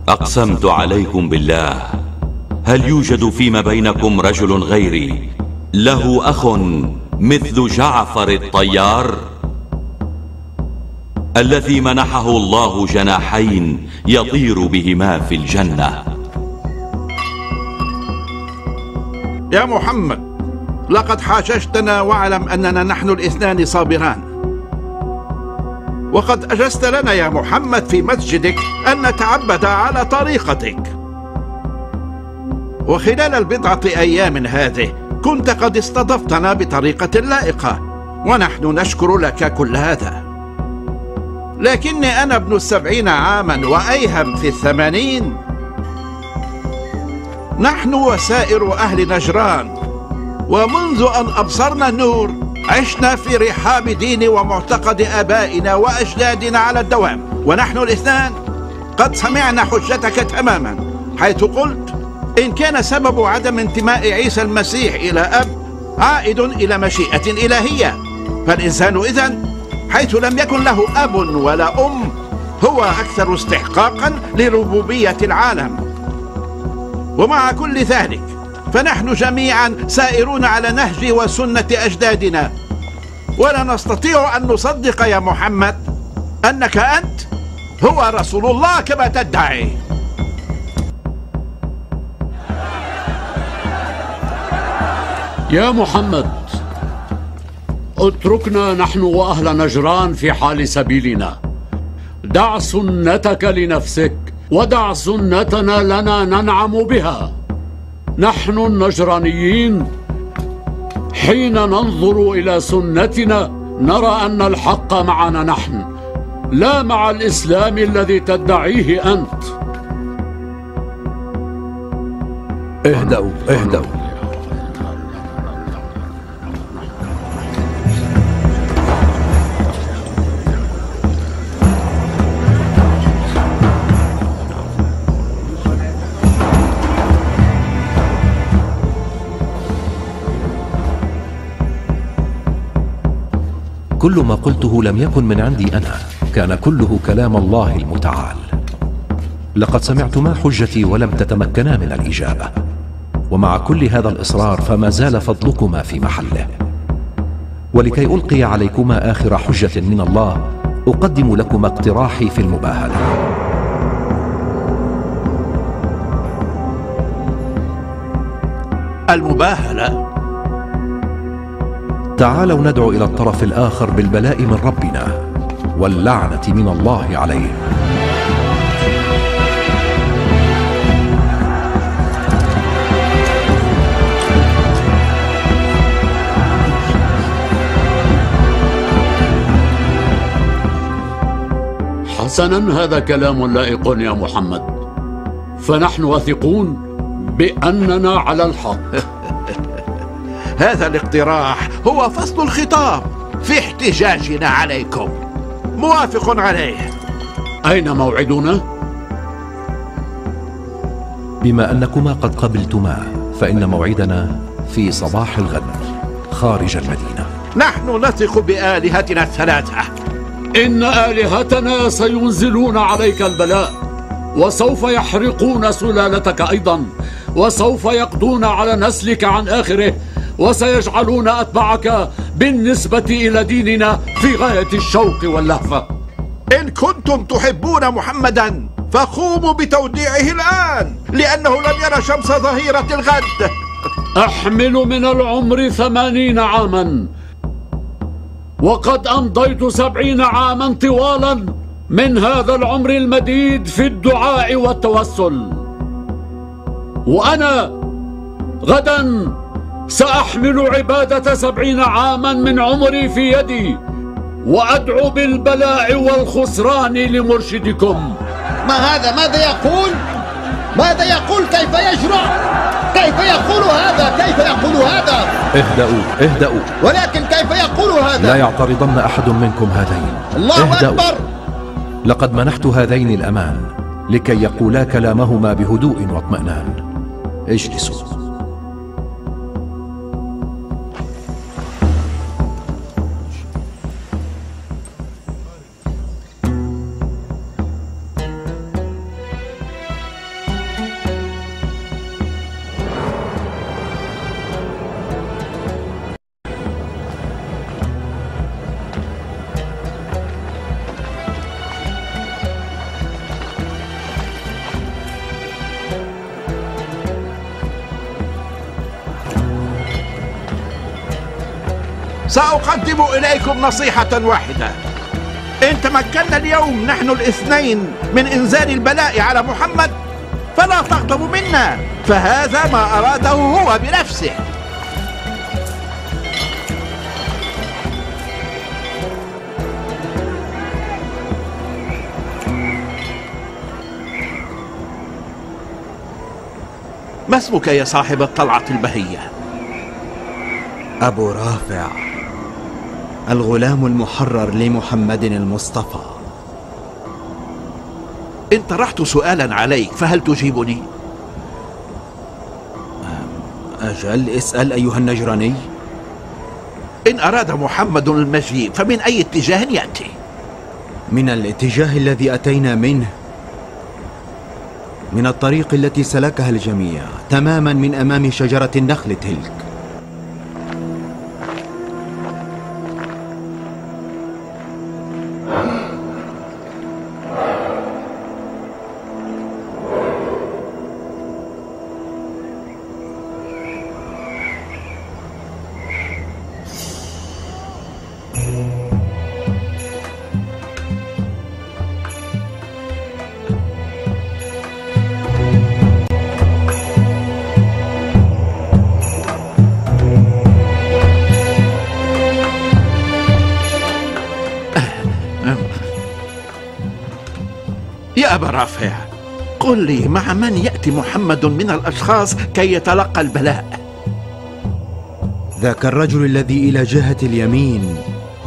أقسمت عليكم بالله، هل يوجد فيما بينكم رجل غيري له أخ مثل جعفر الطيار الذي منحه الله جناحين يطير بهما في الجنة؟ يا محمد، لقد حاججتنا، واعلم أننا نحن الاثنان صابران. وقد أجزت لنا يا محمد في مسجدك أن نتعبد على طريقتك، وخلال البضعة أيام هذه كنت قد استضفتنا بطريقة لائقة، ونحن نشكر لك كل هذا. لكني أنا ابن 70 عاما وأيهم في 80. نحن وسائر أهل نجران، ومنذ أن أبصرنا النور عشنا في رحاب دين ومعتقد آبائنا وأجدادنا على الدوام، ونحن الاثنان قد سمعنا حجتك تماما، حيث قلت إن كان سبب عدم انتماء عيسى المسيح إلى أب عائد إلى مشيئة إلهية، فالإنسان إذن حيث لم يكن له أب ولا أم هو أكثر استحقاقا لربوبية العالم. ومع كل ذلك فنحن جميعا سائرون على نهج وسنة أجدادنا، ولا نستطيع أن نصدق يا محمد أنك أنت هو رسول الله كما تدعي. يا محمد، اتركنا نحن وأهل نجران في حال سبيلنا. دع سنتك لنفسك ودع سنتنا لنا ننعم بها. نحن النجرانيين حين ننظر إلى سنتنا نرى أن الحق معنا نحن، لا مع الإسلام الذي تدعيه أنت. اهدأوا اهدأوا. كل ما قلته لم يكن من عندي أنا، كان كله كلام الله المتعال. لقد سمعتما حجتي ولم تتمكنا من الإجابة، ومع كل هذا الإصرار فما زال فضلكما في محله. ولكي ألقي عليكما آخر حجة من الله أقدم لكما اقتراحي في المباهلة. المباهلة؟ تعالوا ندعو إلى الطرف الآخر بالبلاء من ربنا واللعنة من الله عليه. حسنا، هذا كلام لائق يا محمد، فنحن واثقون بأننا على الحق. هذا الاقتراح هو فصل الخطاب في احتجاجنا عليكم، موافق عليه. أين موعدنا؟ بما أنكما قد قبلتما فإن موعدنا في صباح الغد خارج المدينة. نحن نثق بآلهتنا الثلاثة. إن آلهتنا سينزلون عليك البلاء، وسوف يحرقون سلالتك أيضا، وسوف يقضون على نسلك عن آخره، وسيجعلون أتباعك بالنسبة إلى ديننا في غاية الشوق واللهفة. إن كنتم تحبون محمدا فقوموا بتوديعه الآن، لأنه لم يرى شمس ظهيرة الغد. أحمل من العمر 80 عاما، وقد أمضيت 70 عاما طوالا من هذا العمر المديد في الدعاء والتوسل، وأنا غدا سأحمل عبادة 70 عاما من عمري في يدي، وأدعو بالبلاء والخسران لمرشدكم. ما هذا؟ ماذا يقول؟ ماذا يقول؟ كيف يجرؤ؟ كيف يقول هذا؟ كيف يقول هذا؟ اهدأوا اهدأوا. ولكن كيف يقول هذا؟ لا يعترضن أحد منكم هذين. الله أكبر. لقد منحت هذين الأمان لكي يقولا كلامهما بهدوء واطمئنان. اجلسوا. سأقدم إليكم نصيحة واحدة. إن تمكنا اليوم نحن الاثنين من إنزال البلاء على محمد فلا تغضبوا منا، فهذا ما أراده هو بنفسه. ما اسمك يا صاحب الطلعة البهية؟ أبو رافع، الغلام المحرر لمحمد المصطفى. إن طرحت سؤالا عليك فهل تجيبني؟ أجل، اسأل أيها النجراني. إن أراد محمد المجيء فمن أي اتجاه يأتي؟ من الاتجاه الذي أتينا منه، من الطريق التي سلكها الجميع، تماما من أمام شجرة النخل تلك. يا أبا رافع، قل لي مع من يأتي محمد من الأشخاص كي يتلقى البلاء؟ ذاك الرجل الذي إلى جهة اليمين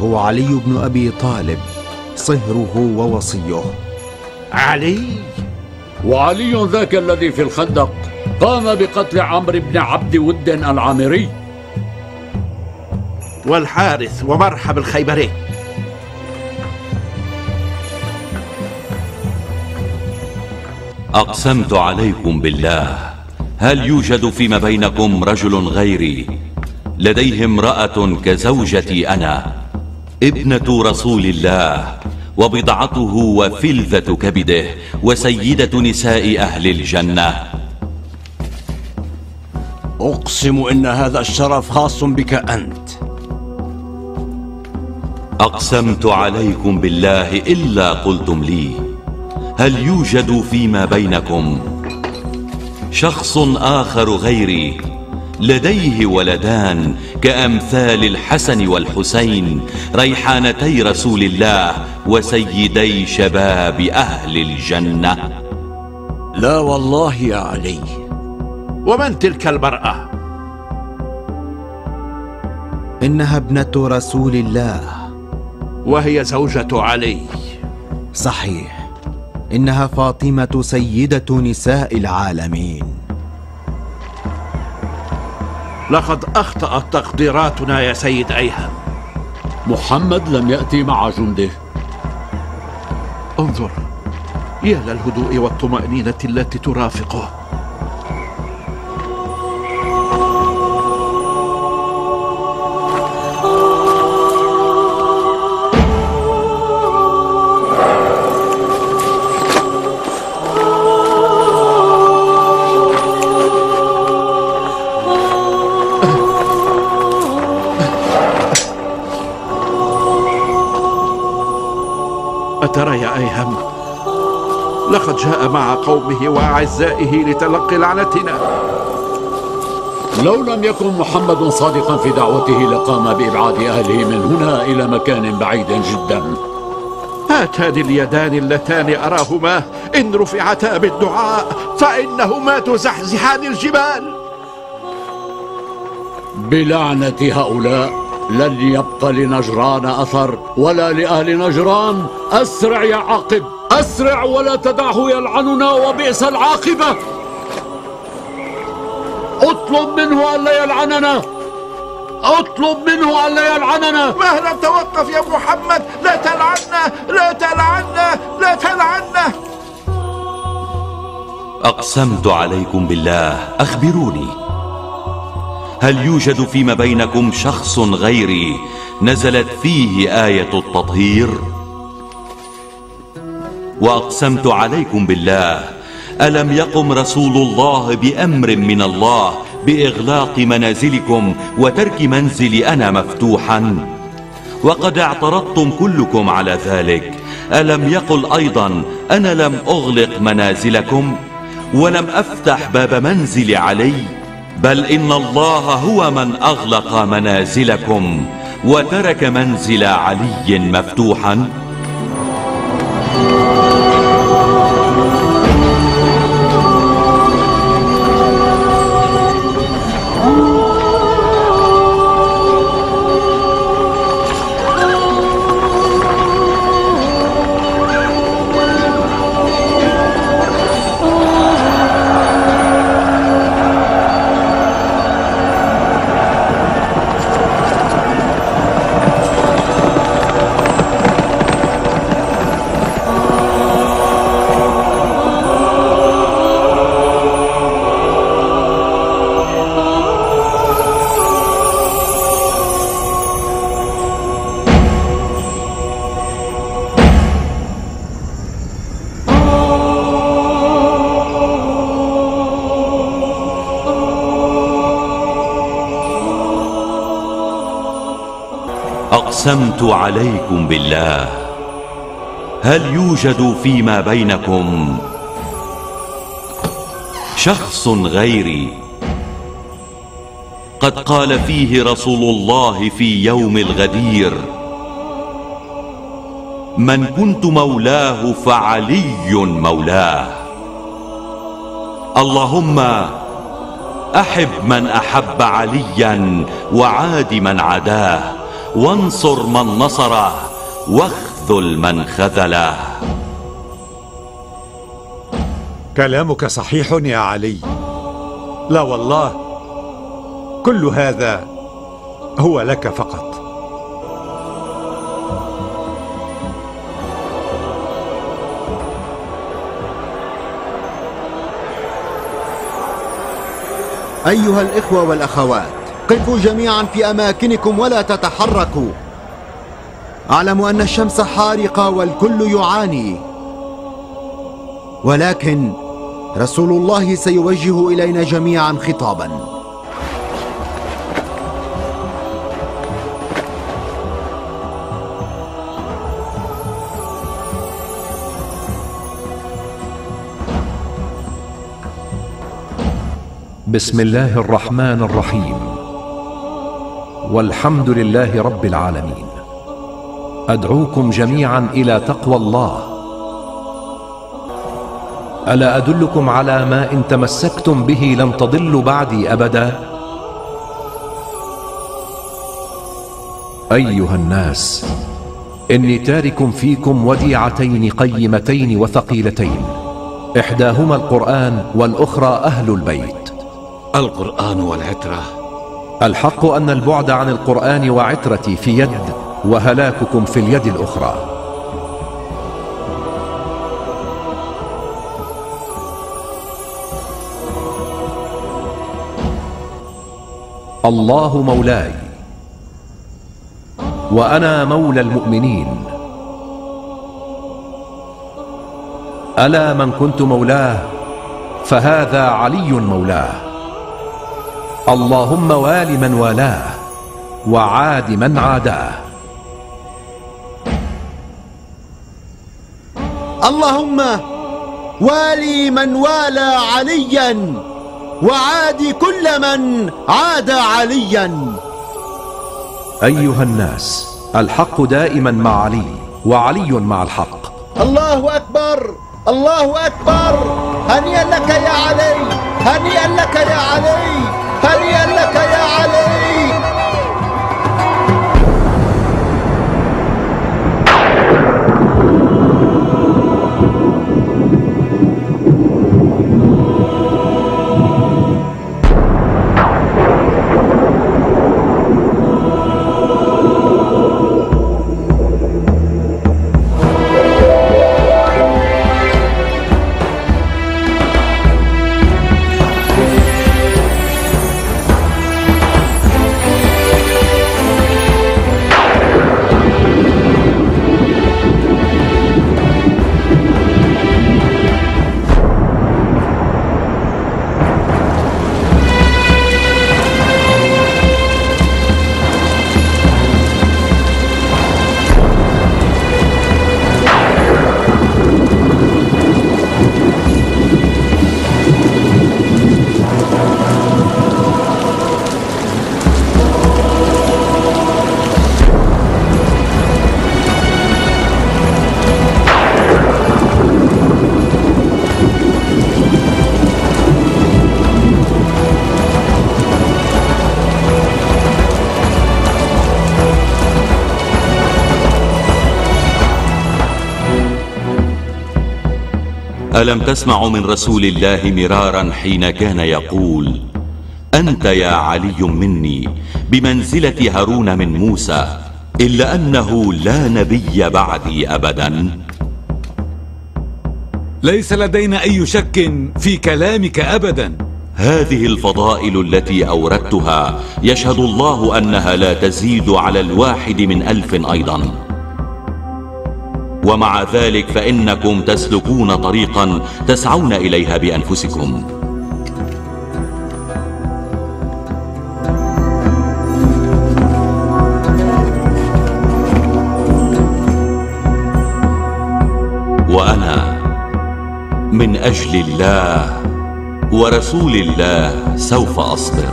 هو علي بن أبي طالب، صهره ووصيه. علي؟ وعلي ذاك الذي في الخندق قام بقتل عمرو بن عبد ود العامري. والحارث ومرحب الخيبري. أقسمت عليكم بالله، هل يوجد فيما بينكم رجل غيري لديه امرأة كزوجتي أنا، ابنة رسول الله وبضعته وفلذة كبده وسيدة نساء أهل الجنة؟ أقسم إن هذا الشرف خاص بك أنت. أقسمت عليكم بالله إلا قلتم لي، هل يوجد فيما بينكم شخص آخر غيري لديه ولدان كأمثال الحسن والحسين، ريحانتي رسول الله وسيدي شباب أهل الجنة؟ لا والله يا علي. ومن تلك المرأة؟ إنها ابنة رسول الله. وهي زوجة علي؟ صحيح، إنها فاطمة سيدة نساء العالمين. لقد أخطأت تقديراتنا يا سيد أيهم. محمد لم يأتي مع جنده. انظر، يا للهدوء والطمأنينة التي ترافقه. أترى يا أيهم، لقد جاء مع قومه وأعزائه لتلقي لعنتنا. لو لم يكن محمد صادقا في دعوته لقام بإبعاد أهله من هنا إلى مكان بعيد جدا. هاتان اليدان اللتان أراهما إن رفعتا بالدعاء فإنهما تزحزحان الجبال. بلعنة هؤلاء لن يبقى لنجران أثر ولا لأهل نجران. أسرع يا عاقب، أسرع ولا تدعه يلعننا وبئس العاقبة. اطلب منه ألا يلعننا، اطلب منه ألا يلعننا. مهلا، توقف يا محمد، لا تلعنا، لا تلعنا، لا تلعنا. أقسمت عليكم بالله، أخبروني، هل يوجد فيما بينكم شخص غيري نزلت فيه آية التطهير؟ وأقسمت عليكم بالله، ألم يقم رسول الله بأمر من الله بإغلاق منازلكم وترك منزلي أنا مفتوحا؟ وقد اعترضتم كلكم على ذلك. ألم يقل أيضا أنا لم أغلق منازلكم ولم أفتح باب منزل علي؟ بل إن الله هو من أغلق منازلكم وترك منزل علي مفتوحا. أقسمت عليكم بالله، هل يوجد فيما بينكم شخص غيري قد قال فيه رسول الله في يوم الغدير: من كنت مولاه فعلي مولاه. اللهم أحب من أحب عليا وعاد من عداه، وانصر من نصره واخذل من خذله. كلامك صحيح يا علي. لا والله، كل هذا هو لك فقط. أيها الإخوة والأخوات، قفوا جميعا في أماكنكم ولا تتحركوا. أعلم أن الشمس حارقة والكل يعاني، ولكن رسول الله سيوجه إلينا جميعا خطابا. بسم الله الرحمن الرحيم، والحمد لله رب العالمين. أدعوكم جميعا إلى تقوى الله. ألا أدلكم على ما إن تمسكتم به لن تضلوا بعدي أبدا؟ أيها الناس، إني تارك فيكم وديعتين قيمتين وثقيلتين، إحداهما القرآن والأخرى أهل البيت. القرآن والعترة. الحق أن البعد عن القرآن وعترتي في يد، وهلاككم في اليد الأخرى. الله مولاي وأنا مولى المؤمنين. ألا من كنت مولاه فهذا علي مولاه. اللهم وال من والاه وعاد من عاداه. اللهم والي من والى عليا وعاد كل من عاد عليا. أيها الناس، الحق دائما مع علي، وعلي مع الحق. الله أكبر، الله أكبر. هنيئا لك يا علي، هنيئا لك يا علي، هنيئا لك يا علي. ألم تسمعوا من رسول الله مرارا حين كان يقول: أنت يا علي مني بمنزلة هارون من موسى، إلا أنه لا نبي بعدي أبدا؟ ليس لدينا أي شك في كلامك أبدا. هذه الفضائل التي أوردتها يشهد الله أنها لا تزيد على 1 من 1000 أيضا، ومع ذلك فإنكم تسلكون طريقا تسعون إليها بأنفسكم. ومن أجل الله ورسول الله سوف أصبر.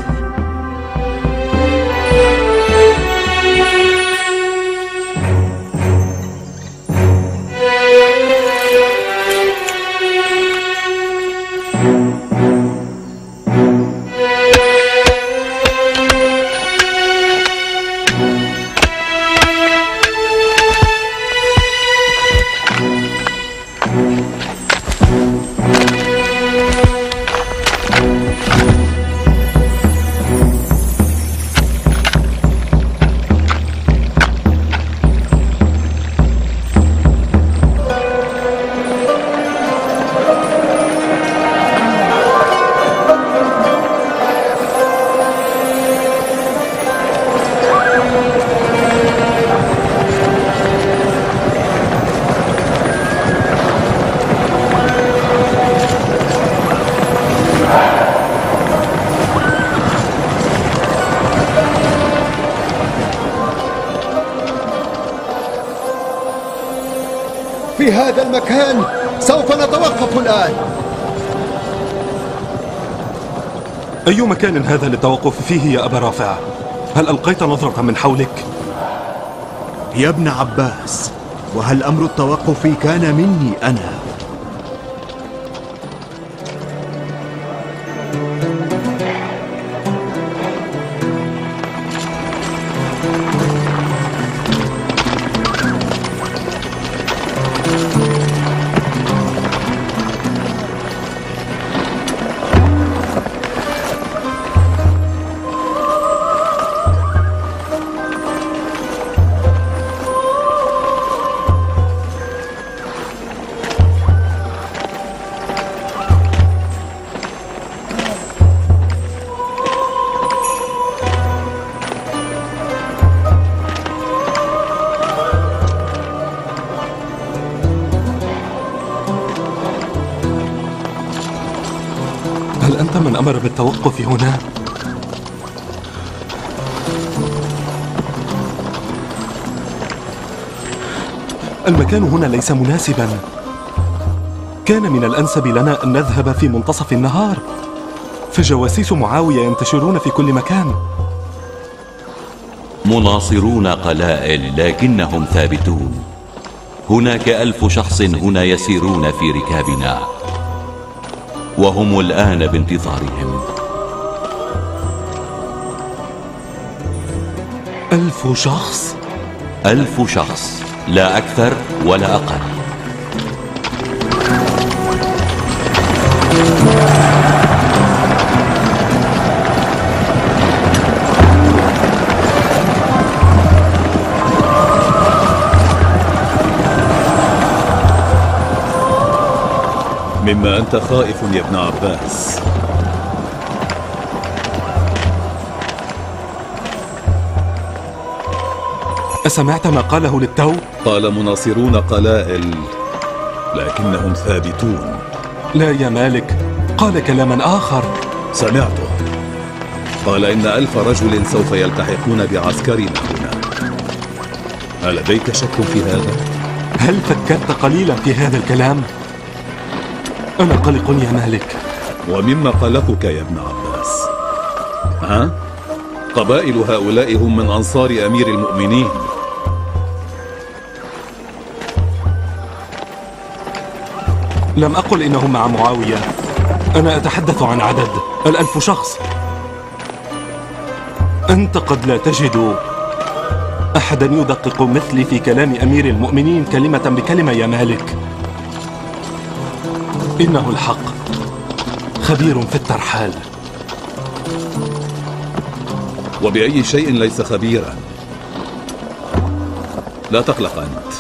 في هذا المكان سوف نتوقف الآن. أي مكان هذا للتوقف فيه يا أبا رافع؟ هل ألقيت نظرة من حولك؟ يا ابن عباس، وهل أمر التوقف كان مني أنا؟ هل أنت من أمر بالتوقف هنا؟ المكان هنا ليس مناسبا. كان من الأنسب لنا أن نذهب في منتصف النهار، فجواسيس معاوية ينتشرون في كل مكان. مناصرون قلائل لكنهم ثابتون. هناك 1000 شخص هنا يسيرون في ركابنا، وهم الآن بانتظارهم. 1000 شخص؟ 1000 شخص، لا أكثر ولا أقل. مما أنت خائف يا ابن عباس. أسمعت ما قاله للتو؟ قال مناصرون قلائل لكنهم ثابتون. لا يا مالك، قال كلاما آخر. سمعته. قال إن 1000 رجل سوف يلتحقون بعسكرنا هنا. ألديك شك في هذا؟ هل فكرت قليلا في هذا الكلام؟ أنا قلق يا مالك. ومما قلقك يا ابن عباس؟ ها؟ قبائل هؤلاء هم من أنصار أمير المؤمنين. لم أقل إنهم مع معاوية، أنا أتحدث عن عدد 1000 شخص. أنت قد لا تجد أحدا يدقق مثلي في كلام أمير المؤمنين كلمة بكلمة يا مالك. إنه الحق، خبير في الترحال. وبأي شيء ليس خبيرا. لا تقلق أنت.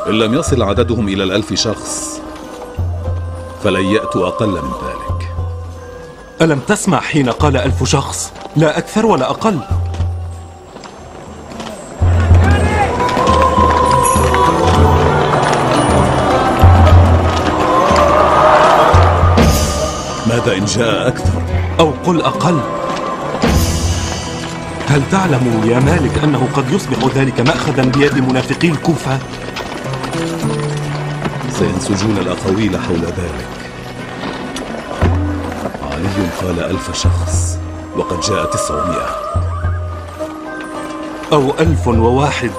إن لم يصل عددهم إلى 1000 شخص فلن يأتوا أقل من ذلك. ألم تسمع حين قال 1000 شخص؟ لا أكثر ولا أقل. ماذا إن جاء أكثر؟ أو قل أقل. هل تعلم يا مالك أنه قد يصبح ذلك مأخذا بيد منافقي الكوفة؟ سينسجون الأقاويل حول ذلك. علي قال 1000 شخص وقد جاء 900 أو 1001.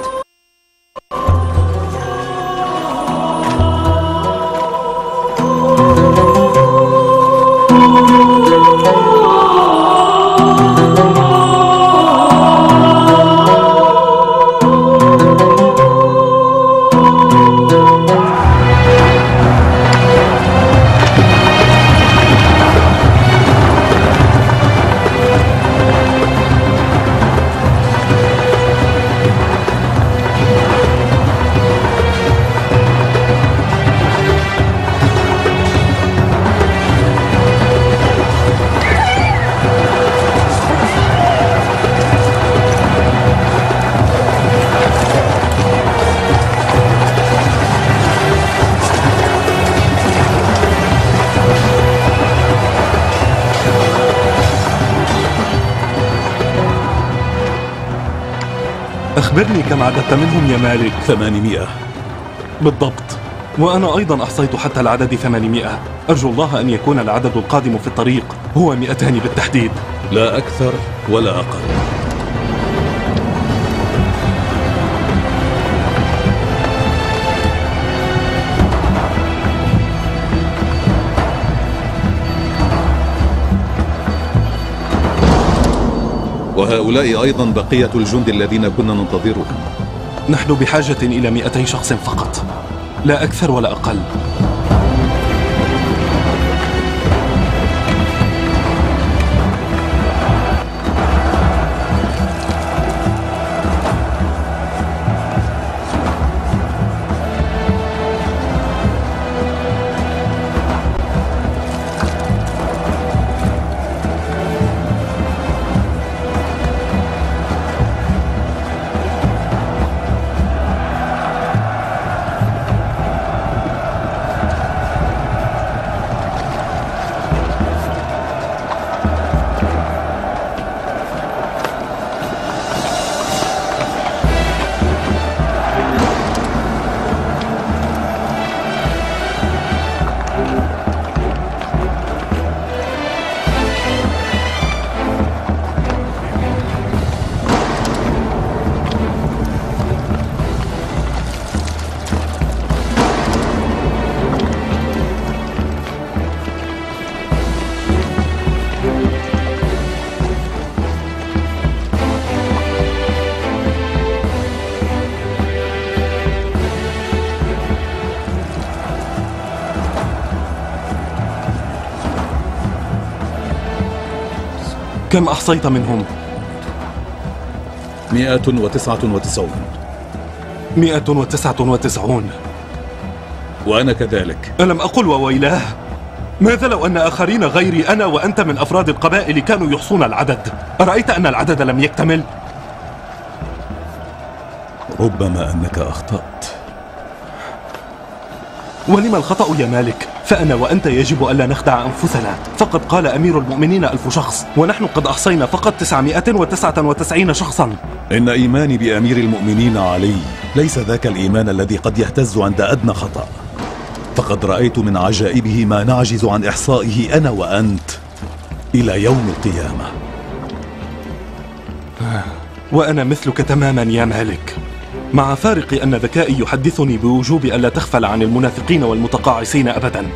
أخبرني كم عددت منهم يا مالك؟ 800 بالضبط، وأنا أيضا أحصيت حتى العدد 800. أرجو الله أن يكون العدد القادم في الطريق هو 200 بالتحديد، لا أكثر ولا أقل. وهؤلاء أيضا بقية الجند الذين كنا ننتظرهم. نحن بحاجة إلى 200 شخص فقط، لا أكثر ولا أقل. كم أحصيت منهم؟ 199. 199. وأنا كذلك. ألم أقل وويلاه؟ ماذا لو أن آخرين غيري أنا وأنت من أفراد القبائل كانوا يحصون العدد؟ أرأيت أن العدد لم يكتمل؟ ربما أنك أخطأت. ولم الخطأ يا مالك؟ فأنا وأنت يجب ألا نخدع أنفسنا. فقد قال أمير المؤمنين 1000 شخص، ونحن قد أحصينا فقط 999 شخصا. إن إيماني بأمير المؤمنين علي ليس ذاك الإيمان الذي قد يهتز عند أدنى خطأ. فقد رأيت من عجائبه ما نعجز عن إحصائه أنا وأنت إلى يوم القيامة. وأنا مثلك تماما يا مالك، مع فارق أن ذكائي يحدثني بوجوب ألا تغفل عن المنافقين والمتقاعسين أبدا.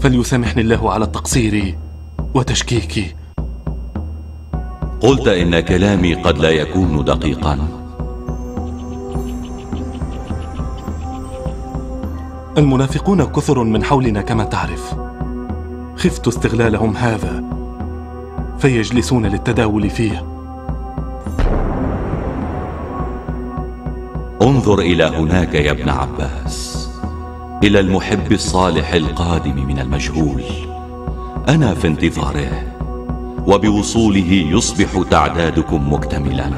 فليسامحني الله على التقصير وتشكيكي. قلت إن كلامي قد لا يكون دقيقا. المنافقون كثر من حولنا كما تعرف، خفت استغلالهم هذا فيجلسون للتداول فيه. انظر إلى هناك يا ابن عباس، إلى المحب الصالح القادم من المجهول. أنا في انتظاره، وبوصوله يصبح تعدادكم مكتملا.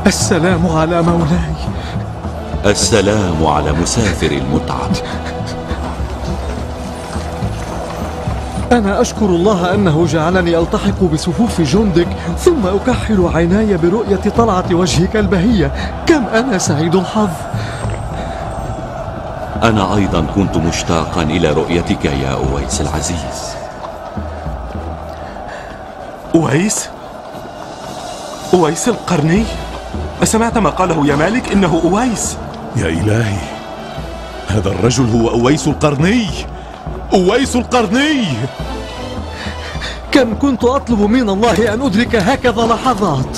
السلام على مولاي. السلام على مسافر المتعة. أنا أشكر الله أنه جعلني ألتحق بصفوف جندك، ثم أكحل عيناي برؤية طلعة وجهك البهية. كم أنا سعيد الحظ. أنا أيضا كنت مشتاقا إلى رؤيتك يا أويس العزيز. أويس القرني؟ أسمعت ما قاله يا مالك؟ إنه أويس. يا إلهي، هذا الرجل هو أويس القرني. أويس القرني! كم كنت أطلب من الله أن أدرك هكذا لحظات.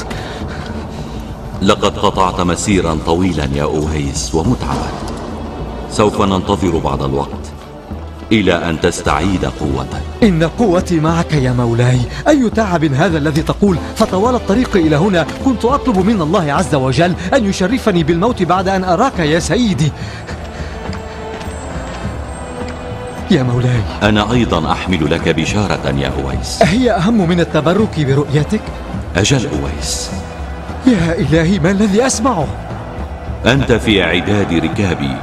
لقد قطعت مسيرا طويلا يا أويس ومتعبا. سوف ننتظر بعض الوقت إلى أن تستعيد قوتك. إن قوتي معك يا مولاي. أي تعب هذا الذي تقول؟ فطوال الطريق إلى هنا كنت أطلب من الله عز وجل أن يشرفني بالموت بعد أن أراك يا سيدي. يا مولاي، أنا أيضا أحمل لك بشارة يا أويس. هي أهم من التبرك برؤيتك؟ أجل أويس. يا إلهي، ما الذي أسمعه؟ أنت في إعداد ركابي،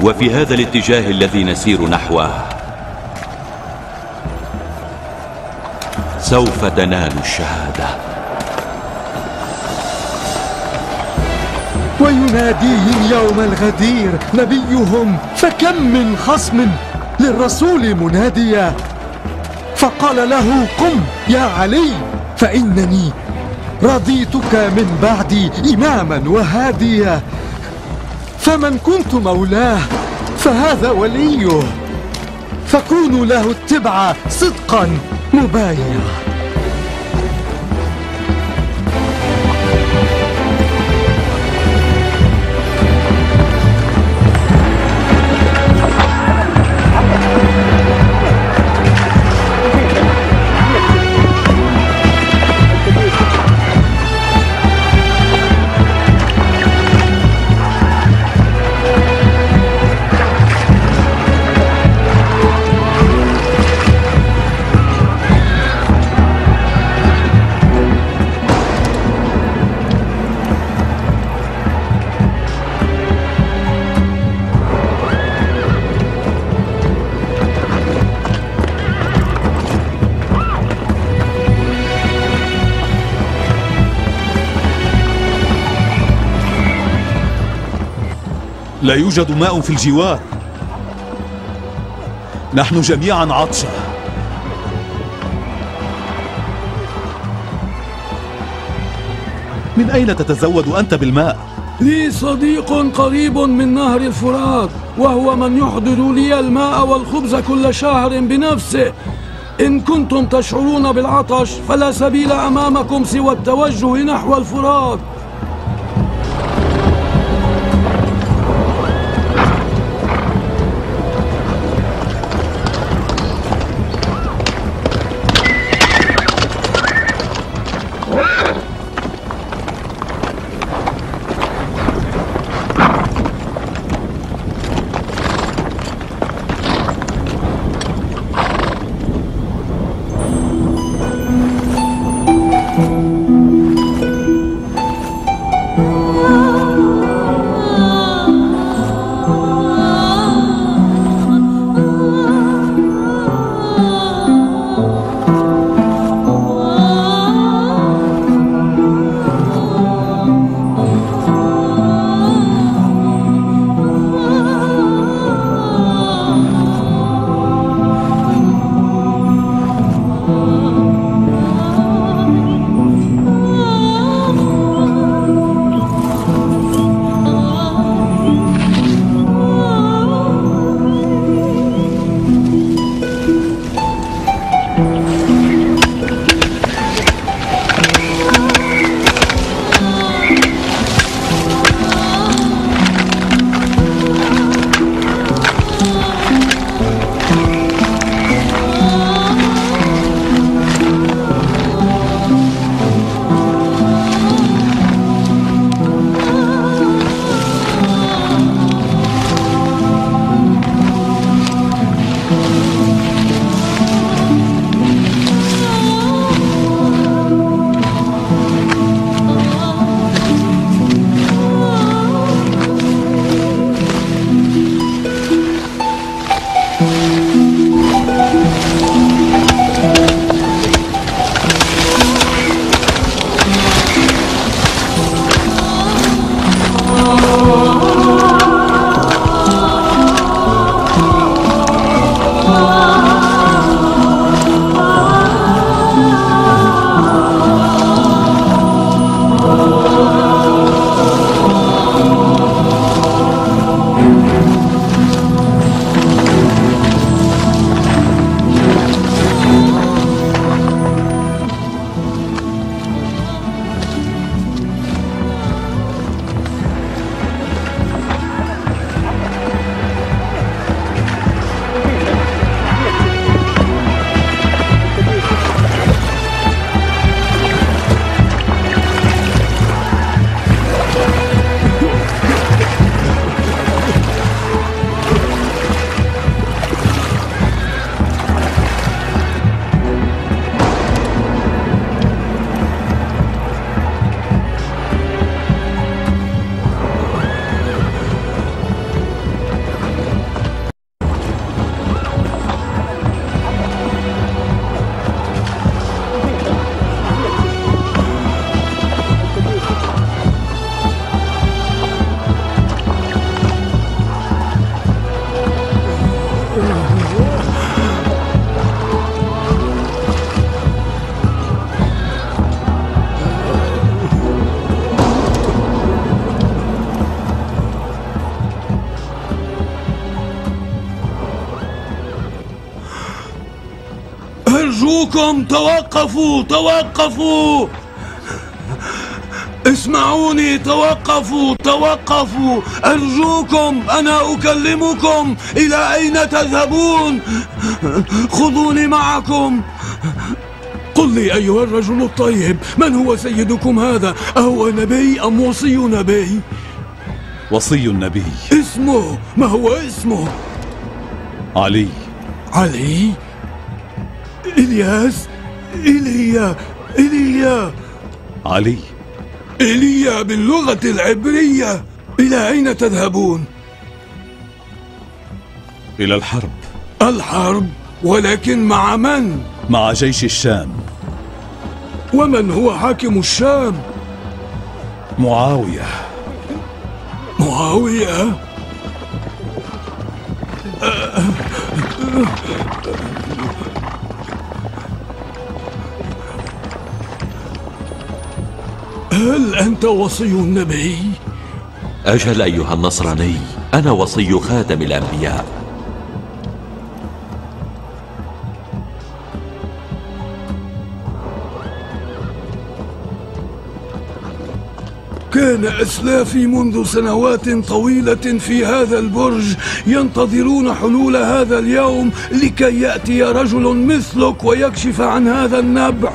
وفي هذا الاتجاه الذي نسير نحوه سوف تنال الشهادة. ويناديهم يوم الغدير نبيهم، فكم من خصم للرسول مناديا، فقال له قم يا علي، فإنني رضيتك من بعدي إماما وهاديا، فمن كنت مولاه فهذا وليه، فكونوا له التبع صدقا مبايع. لا يوجد ماء في الجوار. نحن جميعا عطشى. من أين تتزود أنت بالماء؟ لي صديق قريب من نهر الفرات، وهو من يحضر لي الماء والخبز كل شهر بنفسه. إن كنتم تشعرون بالعطش فلا سبيل أمامكم سوى التوجه نحو الفرات. أرجوكم توقفوا توقفوا، اسمعوني، توقفوا أرجوكم، أنا أكلمكم، إلى أين تذهبون؟ خذوني معكم. قل لي أيها الرجل الطيب، من هو سيدكم هذا؟ أهو نبي أم وصي نبي؟ وصي النبي. اسمه، ما هو اسمه؟ علي. علي؟ إلياس؟ إيليا علي. إيليا باللغة العبرية. إلى أين تذهبون؟ إلى الحرب. الحرب؟ ولكن مع من؟ مع جيش الشام. ومن هو حاكم الشام؟ معاوية. معاوية؟ هل أنت وصي النبي؟ أجل أيها النصراني، أنا وصي خاتم الأنبياء. كان أسلافي منذ سنوات طويلة في هذا البرج ينتظرون حلول هذا اليوم لكي يأتي رجل مثلك ويكشف عن هذا النبع.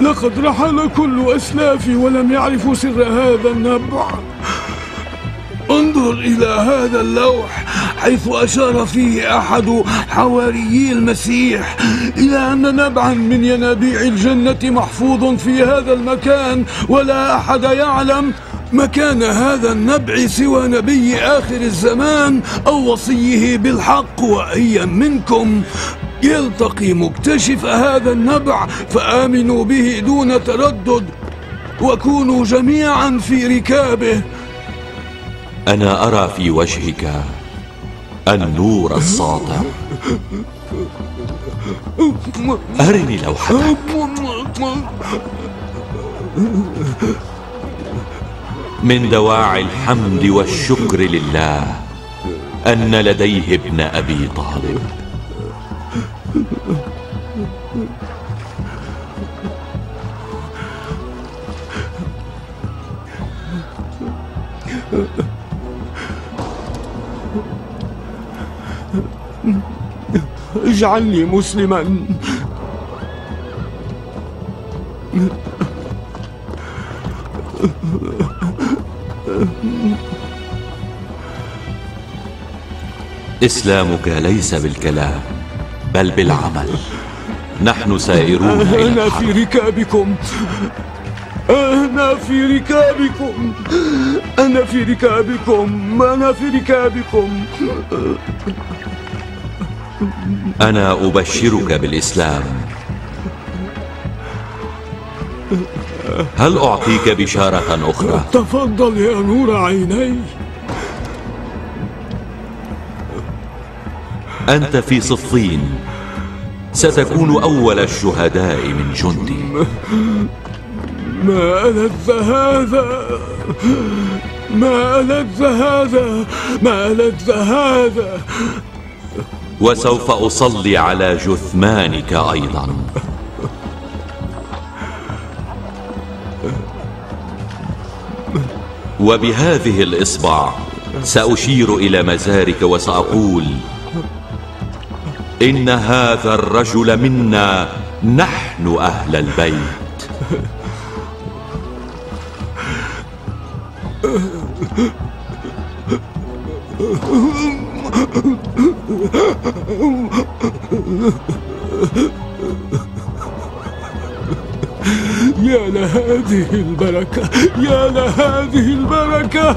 لقد رحل كل أسلافي ولم يعرفوا سر هذا النبع. انظر إلى هذا اللوح حيث أشار فيه أحد حواريي المسيح إلى أن نبعا من ينابيع الجنة محفوظ في هذا المكان، ولا أحد يعلم مكان هذا النبع سوى نبي آخر الزمان أو وصيه بالحق. وأيا منكم يلتقي مكتشف هذا النبع فآمنوا به دون تردد وكونوا جميعا في ركابه. أنا أرى في وجهك النور الساطع. أرني لوحتك. من دواعي الحمد والشكر لله أن لديه ابن أبي طالب. اجعلني مسلما. إسلامك ليس بالكلام بل بالعمل. نحن سائرون إلى أنا الحرب. في ركابكم، أنا في ركابكم، أنا في ركابكم، أنا في ركابكم. أنا أبشرك بالإسلام. هل أعطيك بشارة أخرى؟ تفضل يا نور عيني. أنت في صفين ستكون أول الشهداء من جندي. ما ألذ هذا، ما ألذ هذا، ما ألذ هذا. وسوف أصلي على جثمانك أيضا. وبهذه الإصبع سأشير إلى مزارك وسأقول: إن هذا الرجل منا، نحن أهل البيت. يا لهذه البركة، يا لهذه البركة.